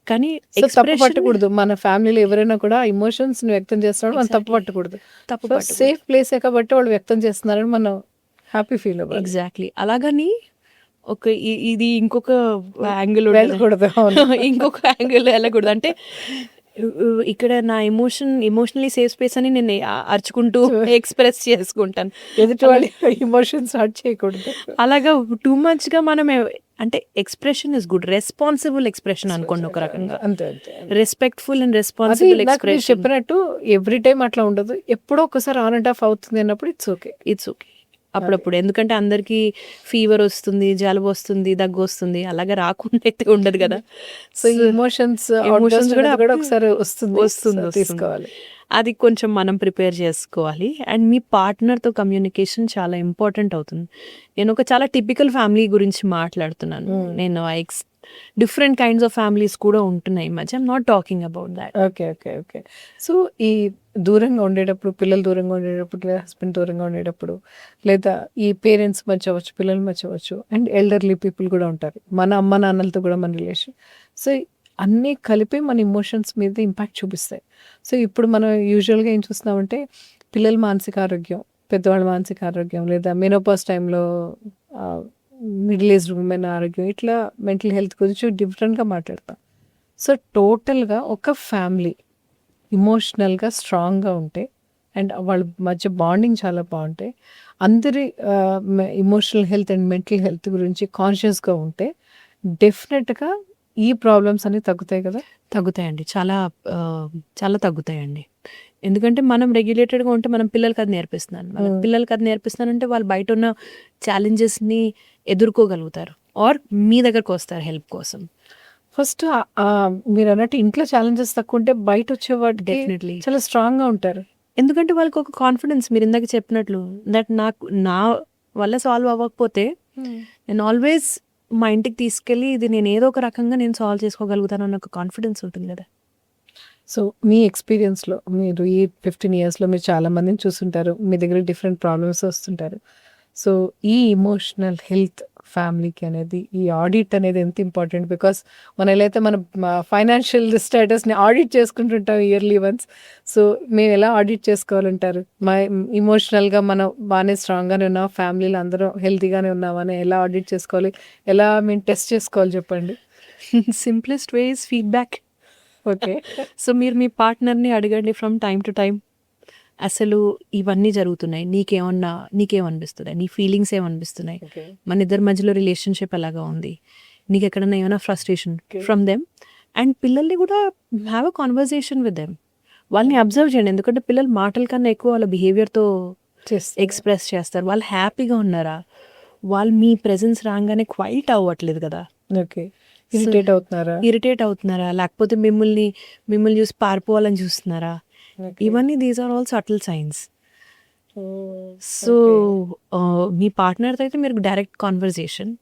కానీ తప్పు పట్టకూడదు. మన ఫ్యామిలీలో ఎవరైనా కూడా ఇమోషన్స్ వ్యక్తం చేస్తున్నాడు, మనం తప్పు పట్టకూడదు. సేఫ్ ప్లేసే కాబట్టి వాళ్ళు వ్యక్తం చేస్తున్నారని మనం హ్యాపీ ఫీల్ అవ్వాలి. ఎగ్జాక్ట్లీ. అలాగని ఇది ఇంకొక యాంగిల్ వెళ్ళకూడదు. ఇంకొక యాంగిల్ వెళ్ళకూడదు. అంటే ఇక్కడ నా ఎమోషనలీ సేఫ్ స్పేస్ అని నేను అరుచుకుంటూ ఎక్స్ప్రెస్ చేసుకుంటాను, ఎదుటి వాళ్ళ ఇమోషన్స్ హర్ట్ చేయకూడదు. అలాగా టూ మచ్గా మనం అంటే expression is good, responsible expression అనుకోండి ఒక రకంగా. అంతే రెస్పెక్ట్ఫుల్ అండ్ రెస్పాన్సిబుల్ ఎక్స్ప్రెషన్. చెప్పినట్టు ఎవ్రీ టైం అట్లా ఉండదు, ఎప్పుడో ఒకసారి ఆన్ అండ్ ఆఫ్ అవుతుంది అన్నప్పుడు ఇట్స్ ఓకే. It's okay. అప్పుడప్పుడు. ఎందుకంటే అందరికీ ఫీవర్ వస్తుంది, జలుబు వస్తుంది, దగ్గు వస్తుంది. అలాగా రాకుండా అయితే ఉండదు కదా! సో ఈ ఎమోషన్స్ ఎమోషన్స్ కూడా కూడా అప్పుడు ఒకసారి వస్తుంది వస్తుంది, సో వస్తుంది. తీసుకోవాలి. అది కొంచెం మనం ప్రిపేర్ చేసుకోవాలి. అండ్ మీ పార్ట్నర్‌తో కమ్యూనికేషన్ చాలా ఇంపార్టెంట్ అవుతుంది. నేను ఒక చాలా టిపికల్ ఫ్యామిలీ గురించి మాట్లాడుతున్నాను. నేను డిఫరెంట్ కైండ్స్ ఆఫ్ ఫ్యామిలీస్ కూడా ఉంటున్నాయి ఈ మధ్య. I'm not talking about that. Okay. So ఈ దూరంగా ఉండేటప్పుడు, పిల్లలు దూరంగా ఉండేటప్పుడు, లేదా హస్బెండ్ దూరంగా ఉండేటప్పుడు, లేదా ఈ పేరెంట్స్ మధ్య అవ్వచ్చు, పిల్లల మధ్య అవ్వచ్చు, అండ్ ఎల్డర్లీ పీపుల్ కూడా ఉంటారు. మన అమ్మ నాన్నలతో కూడా మన రిలేషన్. సో అన్నీ కలిపి మన ఎమోషన్స్ మీద ఇంపాక్ట్ చూపిస్తాయి. సో ఇప్పుడు మనం యూజువల్గా ఏం చూస్తున్నామంటే పిల్లల మానసిక ఆరోగ్యం, పెద్దవాళ్ళ మానసిక ఆరోగ్యం, లేదా మెనోపాజ్ టైంలో మిడిల్ ఏజ్డ్ ఉమెన్ ఆరోగ్యం, ఇట్లా మెంటల్ హెల్త్ గురించి డిఫరెంట్గా మాట్లాడతాం. సో టోటల్గా ఒక ఫ్యామిలీ ఎమోషనల్గా స్ట్రాంగ్గా ఉంటే అండ్ వాళ్ళ మధ్య బాండింగ్ చాలా బాగుంటే, అందరి emotional health and mental health గురించి కాన్షియస్గా ఉంటే డెఫినెట్గా ఈ ప్రాబ్లమ్స్ అన్నీ తగ్గుతాయి కదా. తగ్గుతాయండి. చాలా తగ్గుతాయండి. ఎందుకంటే మనం రెగ్యులేటెడ్‌గా ఉంటే మనం పిల్లలకి అది నేర్పిస్తున్నాను. మన పిల్లలకి అది నేర్పిస్తున్నానంటే వాళ్ళు బయట ఉన్న ఛాలెంజెస్‌ని ఎదుర్కోగలుగుతారు. ఆర్ మీ దగ్గరకు వస్తారు హెల్ప్ కోసం. ఫస్ట్ మీరు అన్నట్టు ఇంట్లో ఛాలెంజెస్ తక్కువ ఉంటే బయట వచ్చే వాటికి డెఫినెట్లీ. చాలా స్ట్రాంగ్గా ఉంటారు. ఎందుకంటే వాళ్ళకి ఒక కాన్ఫిడెన్స్, మీరు ఇందాక చెప్పినట్లు, దట్ నా వల్ల సాల్వ్ అవ్వకపోతే నేను ఆల్వేస్ మా ఇంటికి తీసుకెళ్ళి ఇది నేను ఏదో ఒక రకంగా నేను సాల్వ్ చేసుకోగలుగుతాను అన్న ఒక కాన్ఫిడెన్స్ ఉంటుంది కదా. సో మీ ఎక్స్పీరియన్స్లో మీరు ఈ 15 ఇయర్స్లో మీరు చాలా మందిని చూస్తుంటారు, మీ దగ్గర డిఫరెంట్ ప్రాబ్లమ్స్ వస్తుంటారు. సో ఈ ఎమోషనల్ హెల్త్ ఫ్యామిలీకి అనేది ఈ ఆడిట్ అనేది ఎంత ఇంపార్టెంట్, బికాస్ మనం ఎలా అయితే మన ఫైనాన్షియల్ స్టేటస్ని ఆడిట్ చేసుకుంటుంటాం ఇయర్లీ వన్స్. సో మేము ఎలా ఆడిట్ చేసుకోవాలంటారు? మా ఇమోషనల్గా మనం బాగానే స్ట్రాంగ్గానే ఉన్నాం, ఫ్యామిలీలో అందరం హెల్తీగానే ఉన్నామని ఎలా ఆడిట్ చేసుకోవాలి, ఎలా మేము టెస్ట్ చేసుకోవాలి చెప్పండి. Simplest way is feedback. Okay. So మీరు మీ పార్ట్నర్ని అడగండి ఫ్రమ్ టైం టు టైం, అసలు ఇవన్నీ జరుగుతున్నాయి, నీకేమనిపిస్తుంది, నీ ఫీలింగ్స్ ఏమనిపిస్తున్నాయి, ఓకే. మన ఇద్దరి మధ్యలో రిలేషన్షిప్ ఎలాగా ఉంది, నీకు ఎక్కడైనా ఏమైనా ఫ్రస్ట్రేషన్ ఫ్రమ్ దెమ్. అండ్ పిల్లల్ని కూడా have a conversation with them. వాళ్ళని అబ్జర్వ్ చేయండి, ఎందుకంటే పిల్లలు మాటల కన్నా ఎక్కువ వాళ్ళ బిహేవియర్తో ఎక్స్ప్రెస్ చేస్తారు. వాళ్ళు హ్యాపీగా ఉన్నారా, వాళ్ళు మీ ప్రెజెన్స్ రాగానే క్వైట్ అవ్వట్లేదు కదా, ఓకే. ఇరిటేట్ అవుతున్నారా, లేకపోతే మిమ్మల్ని చూసి పారిపోవాలని చూస్తున్నారా, ఇవన్నీ these are all subtle signs. So మీ పార్ట్నర్తో అయితే మీరు డైరెక్ట్ కాన్వర్జేషన్,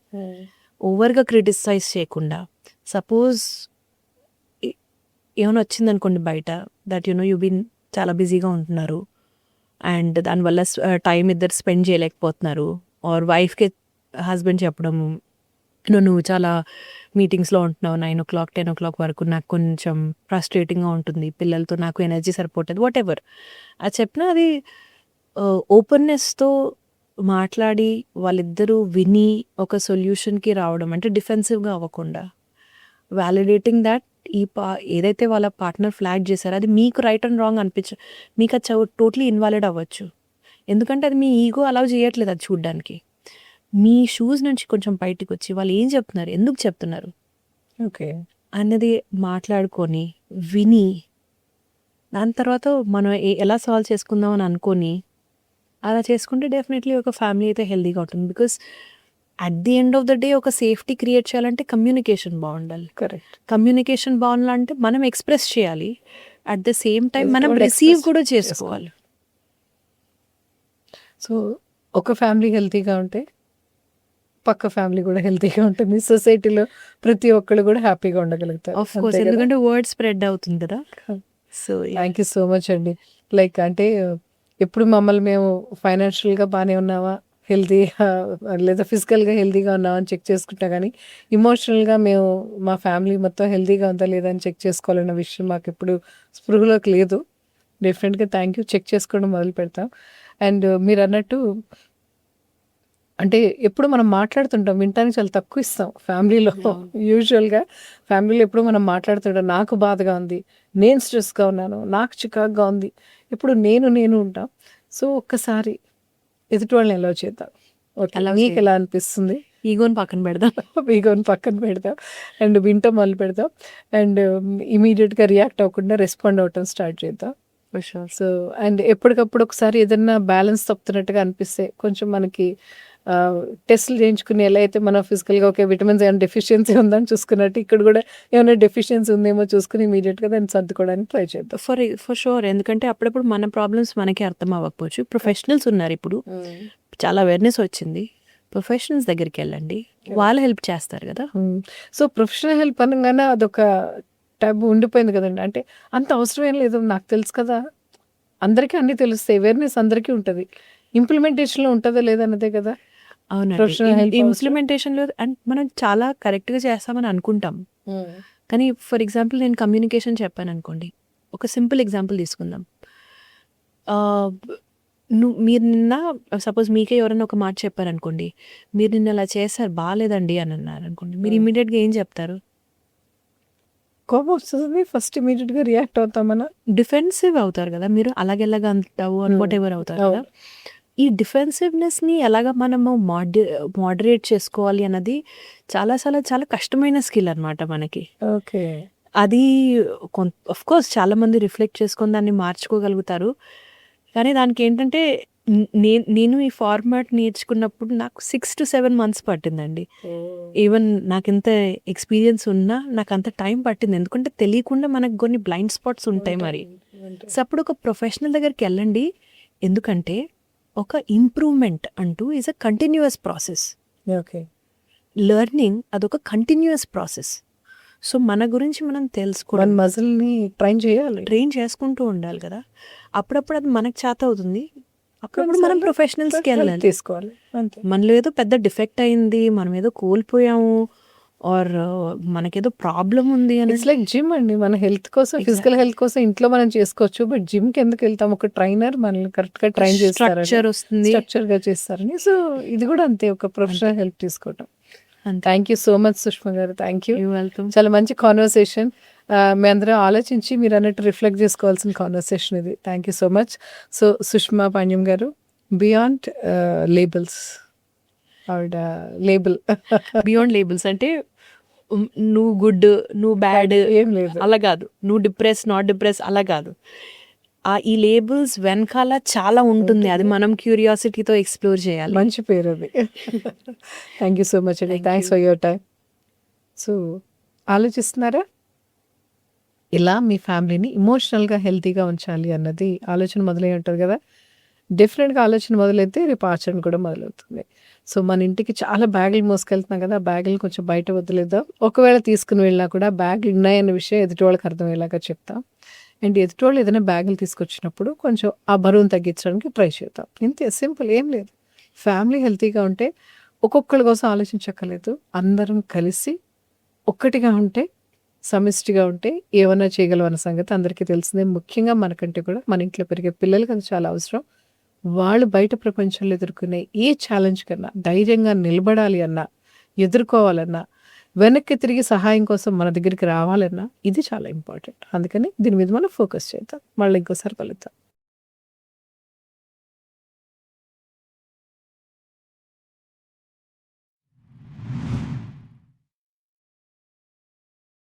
ఓవర్గా క్రిటిసైజ్ చేయకుండా. సపోజ్ ఏమైనా వచ్చింది అనుకోండి బయట, దట్ యు బీన్ చాలా బిజీగా ఉంటున్నారు అండ్ దానివల్ల టైం ఇద్దరు స్పెండ్ చేయలేకపోతున్నారు, ఆర్ వైఫ్కి హస్బెండ్ చెప్పడము, నువ్వు చాలా మీటింగ్స్లో ఉంటున్నావు 9 o'clock 10 o'clock వరకు, నాకు కొంచెం ఫ్రస్ట్రేటింగ్గా ఉంటుంది, పిల్లలతో నాకు ఎనర్జీ సరిపోతుంది, వాట్ ఎవర్ అది చెప్పినా, అది ఓపెన్నెస్తో మాట్లాడి వాళ్ళిద్దరూ విని ఒక సొల్యూషన్కి రావడం, అంటే డిఫెన్సివ్గా అవ్వకుండా వ్యాలిడేటింగ్ దాట్ ఏదైతే వాళ్ళ పార్ట్నర్ ఫ్లాగ్ చేశారో అది మీకు రైట్ అండ్ రాంగ్ మీకు అది టోటలీ ఇన్వాలిడ్ అవ్వచ్చు. ఎందుకంటే అది మీ ఈగో అలౌ చేయట్లేదు అది చూడ్డానికి. మీ షూస్ నుంచి కొంచెం బయటకు వచ్చి వాళ్ళు ఏం చెప్తున్నారు, ఎందుకు చెప్తున్నారు ఓకే అన్నది మాట్లాడుకొని విని, దాని తర్వాత మనం ఎలా సాల్వ్ చేసుకుందాం అని అనుకొని అలా చేసుకుంటే డెఫినెట్లీ ఒక ఫ్యామిలీ అయితే హెల్తీగా ఉంటుంది. Because at the end of the day ఒక సేఫ్టీ క్రియేట్ చేయాలంటే కమ్యూనికేషన్ బాగుండాలి. కరెక్ట్. కమ్యూనికేషన్ బాగుండాలంటే మనం ఎక్స్ప్రెస్ చేయాలి, అట్ ద సేమ్ టైం మనం కూడా రిసీవ్ express కూడా చేసుకోవాలి. సో ఒక ఫ్యామిలీ హెల్తీగా ఉంటే పక్క ఫ్యామిలీ కూడా హెల్తీగా ఉంటుంది, సొసైటీలో ప్రతి ఒక్కళ్ళు కూడా హ్యాపీగా ఉండగలుగుతారు. ఆఫ్ కోర్స్, ఎందుకంటే వర్డ్ స్ప్రెడ్ అవుతుంది కదా. So thank you so much అండి. లైక్ అంటే ఎప్పుడు మమ్మల్ని మేము ఫైనాన్షియల్గా బాగానే ఉన్నావా, హెల్తీగా లేదా ఫిజికల్గా హెల్తీగా ఉన్నావా అని చెక్ చేసుకుంటా, కానీ ఇమోషనల్గా మేము మా ఫ్యామిలీ మొత్తం హెల్తీగా ఉందా లేదా అని చెక్ చేసుకోవాలన్న విషయం మాకు ఎప్పుడు స్పృహలోకి లేదు. డెఫినెట్గా థ్యాంక్ యూ, చెక్ చేసుకోవడం మొదలు పెడతాం. అండ్ మీరు అన్నట్టు అంటే ఎప్పుడు మనం మాట్లాడుతుంటాం, వినటానికి చాలా తక్కువ ఇస్తాం ఫ్యామిలీలో. యూజువల్గా ఫ్యామిలీలో ఎప్పుడు మనం మాట్లాడుతుంటాం, నాకు బాధగా ఉంది, నేను స్ట్రెస్గా ఉన్నాను, నాకు చికాకుగా ఉంది, ఎప్పుడు నేను ఉంటాం. సో ఒక్కసారి ఎదుటి వాళ్ళని ఎలా చేద్దాం, ఓకే నీకు ఎలా అనిపిస్తుంది, ఈగోని పక్కన పెడదాం, ఈగోని పక్కన పెడదాం అండ్ వింటాం మొదలు పెడదాం అండ్ ఇమీడియట్గా రియాక్ట్ అవ్వకుండా రెస్పాండ్ అవ్వటం స్టార్ట్ చేద్దాం. For sure. సో అండ్ ఎప్పటికప్పుడు ఒకసారి ఏదన్నా బ్యాలెన్స్ తప్పుతున్నట్టుగా అనిపిస్తే కొంచెం మనకి టెస్టులు చేయించుకుని ఎలా అయితే మనం ఫిజికల్గా ఓకే విటమిన్స్ ఏమైనా డెఫిషియన్సీ ఉందని చూసుకున్నట్టు ఇక్కడ కూడా ఏమైనా డెఫిషియన్సీ ఉందేమో చూసుకుని ఇమీడియట్గా దాన్ని సర్దుకోవడానికి ట్రై చేద్దాం. For sure. ఎందుకంటే అప్పుడప్పుడు మన ప్రాబ్లమ్స్ మనకి అర్థం అవ్వకపోవచ్చు. ప్రొఫెషనల్స్ ఉన్నారు ఇప్పుడు. చాలా అవేర్నెస్ వచ్చింది. ప్రొఫెషనల్స్ దగ్గరికి వెళ్ళండి, వాళ్ళు హెల్ప్ చేస్తారు కదా. సో ప్రొఫెషనల్ హెల్ప్ అనగానే అదొక టైప్ ఉండిపోయింది కదండి. అంటే అంత అవసరం ఏం లేదు, నాకు తెలుసు కదా, అందరికీ అన్నీ తెలుస్తాయి, అవేర్నెస్ అందరికీ ఉంటుంది, ఇంప్లిమెంటేషన్లో ఉంటుందా లేదన్నదే కదా. అవునండి. ప్రొఫెషనల్ హెల్ప్ ఇంప్లిమెంటేషన్లో అండ్ మనం చాలా కరెక్ట్గా చేస్తామని అనుకుంటాం. కానీ ఫర్ ఎగ్జాంపుల్ నేను కమ్యూనికేషన్ చెప్పాను అనుకోండి, ఒక సింపుల్ ఎగ్జాంపుల్ తీసుకుందాం. మీరు నిన్న సపోజ్ మీకే ఎవరైనా ఒక మాట చెప్పారనుకోండి, మీరు నిన్న అలా చేశారు బాగాలేదండి అని అన్నారు అనుకోండి, మీరు ఇమీడియట్గా ఏం చెప్తారు? కోపం వస్తుంది, ఫస్ట్ ఇమీడియట్గా రియాక్ట్ అవుతామన్నా. డిఫెన్సివ్ అవుతారు కదా మీరు, అలాగెలాగా అంటావు అని వాట్ ఎవర్ అవుతారు కదా. ఈ డిఫెన్సివ్నెస్ని ఎలాగ మనము మోడరేట్ చేసుకోవాలి అన్నది చాలా చాలా చాలా కష్టమైన స్కిల్ అనమాట మనకి. ఓకే. అది ఆఫ్ కోర్స్ చాలామంది రిఫ్లెక్ట్ చేసుకొని దాన్ని మార్చుకోగలుగుతారు. కానీ దానికి ఏంటంటే నేను ఈ ఫార్మాట్ నేర్చుకున్నప్పుడు నాకు 6 to 7 months పట్టిందండి. ఈవెన్ నాకు ఇంత ఎక్స్పీరియన్స్ ఉన్నా నాకు అంత టైం పట్టింది, ఎందుకంటే తెలియకుండా మనకు కొన్ని బ్లైండ్ స్పాట్స్ ఉంటాయి మరి. సో అప్పుడు ఒక ప్రొఫెషనల్ దగ్గరికి వెళ్ళండి, ఎందుకంటే ఒక ఇంప్రూవ్మెంట్ అంటూ is a continuous process. Okay. Learning అదొక కంటిన్యూస్ ప్రాసెస్. సో మన గురించి మనం తెలుసుకోవడం, మన మజిల్ని ట్రైన్ చేసుకుంటూ ఉండాలి కదా. అప్పుడప్పుడు అది మనకు చేత అవుతుంది, అప్పుడప్పుడు మనం ప్రొఫెషనల్స్కి వెళ్ళాలి, తీసుకోవాలి అంతే. మనలో ఏదో పెద్ద డిఫెక్ట్ అయింది, మనం ఏదో కోల్పోయాము, ఆర్ మనకేదో ప్రాబ్లం ఉంది అని. ఇట్స్ లైక్ జిమ్ అండి, మన హెల్త్ కోసం, ఫిజికల్ హెల్త్ కోసం ఇంట్లో మనం చేసుకోవచ్చు, బట్ జిమ్కి ఎందుకు వెళ్తాం? ఒక ట్రైనర్ మనల్ని కరెక్ట్గా ట్రైన్ చేస్తారు, స్ట్రక్చర్ వస్తుంది, స్ట్రక్చర్గా చేస్తారని. సో ఇది కూడా అంతే, ఒక ప్రొఫెషనల్ హెల్ప్ తీసుకోవటం. Thank you so much Sushma గారు, థ్యాంక్ యూ. వెల్కమ్. చాలా మంచి కాన్వర్సేషన్, మీ అందరం ఆలోచించి మీరు అన్నట్టు రిఫ్లెక్ట్ చేసుకోవాల్సిన కాన్వర్సేషన్ ఇది. Thank you so much. So Sushma Panyam గారు, బియాండ్ లేబుల్స్, ఆవిడ లేబుల్ బియాండ్ లేబుల్స్ అంటే నువ్వు గుడ్, నువ్వు బ్యాడ్ ఏం లేదు, అలా కాదు, నువ్వు డిప్రెస్ నాట్ డిప్రెస్ అలా కాదు. ఈ లేబుల్స్ వెనకాల చాలా ఉంటుంది, అది మనం క్యూరియాసిటీతో ఎక్స్ప్లోర్ చేయాలి. మంచి పేరు అది. థ్యాంక్ యూ సో మచ్ అండి, thanks for your time. So ఆలోచిస్తున్నారా ఇలా మీ ఫ్యామిలీని ఇమోషనల్గా హెల్తీగా ఉంచాలి అన్నది ఆలోచన మొదలై ఉంటుంది కదా. డిఫరెంట్గా ఆలోచన మొదలైతే రేపు ఆచరణ కూడా మొదలవుతుంది. సో మన ఇంటికి చాలా బ్యాగులు మోసుకెళ్తున్నాం కదా, బ్యాగులు కొంచెం బయట వదిలేద్దాం. ఒకవేళ తీసుకుని వెళ్ళినా కూడా బ్యాగులు ఉన్నాయన్న విషయం ఎదుటి వాళ్ళకి అర్థమయ్యేలాగా చెప్తాం. అండ్ ఎదుటి వాళ్ళు ఏదైనా బ్యాగులు తీసుకొచ్చినప్పుడు కొంచెం ఆ బరువును తగ్గించడానికి ట్రై చేద్దాం. ఇంతే, సింపుల్, ఏం లేదు. ఫ్యామిలీ హెల్తీగా ఉంటే ఒక్కొక్కరి కోసం ఆలోచించక్కర్లేదు, అందరం కలిసి ఒక్కటిగా ఉంటే, సమిష్టిగా ఉంటే ఏమన్నా చేయగలం అన్న సంగతి అందరికీ తెలిసిందే. ముఖ్యంగా మనకంటే కూడా మన ఇంట్లో పెరిగే పిల్లలకి అది చాలా అవసరం. వాళ్ళు బయట ప్రపంచంలో ఎదుర్కొనే ఏ ఛాలెంజ్ కన్నా ధైర్యంగా నిలబడాలి అన్నా, ఎదుర్కోవాలన్నా, వెనక్కి తిరిగి సహాయం కోసం మన దగ్గరికి రావాలన్నా ఇది చాలా ఇంపార్టెంట్. అందుకని దీని మీద మనం ఫోకస్ చేద్దాం. మళ్ళీ ఇంకోసారి కలుద్దాం.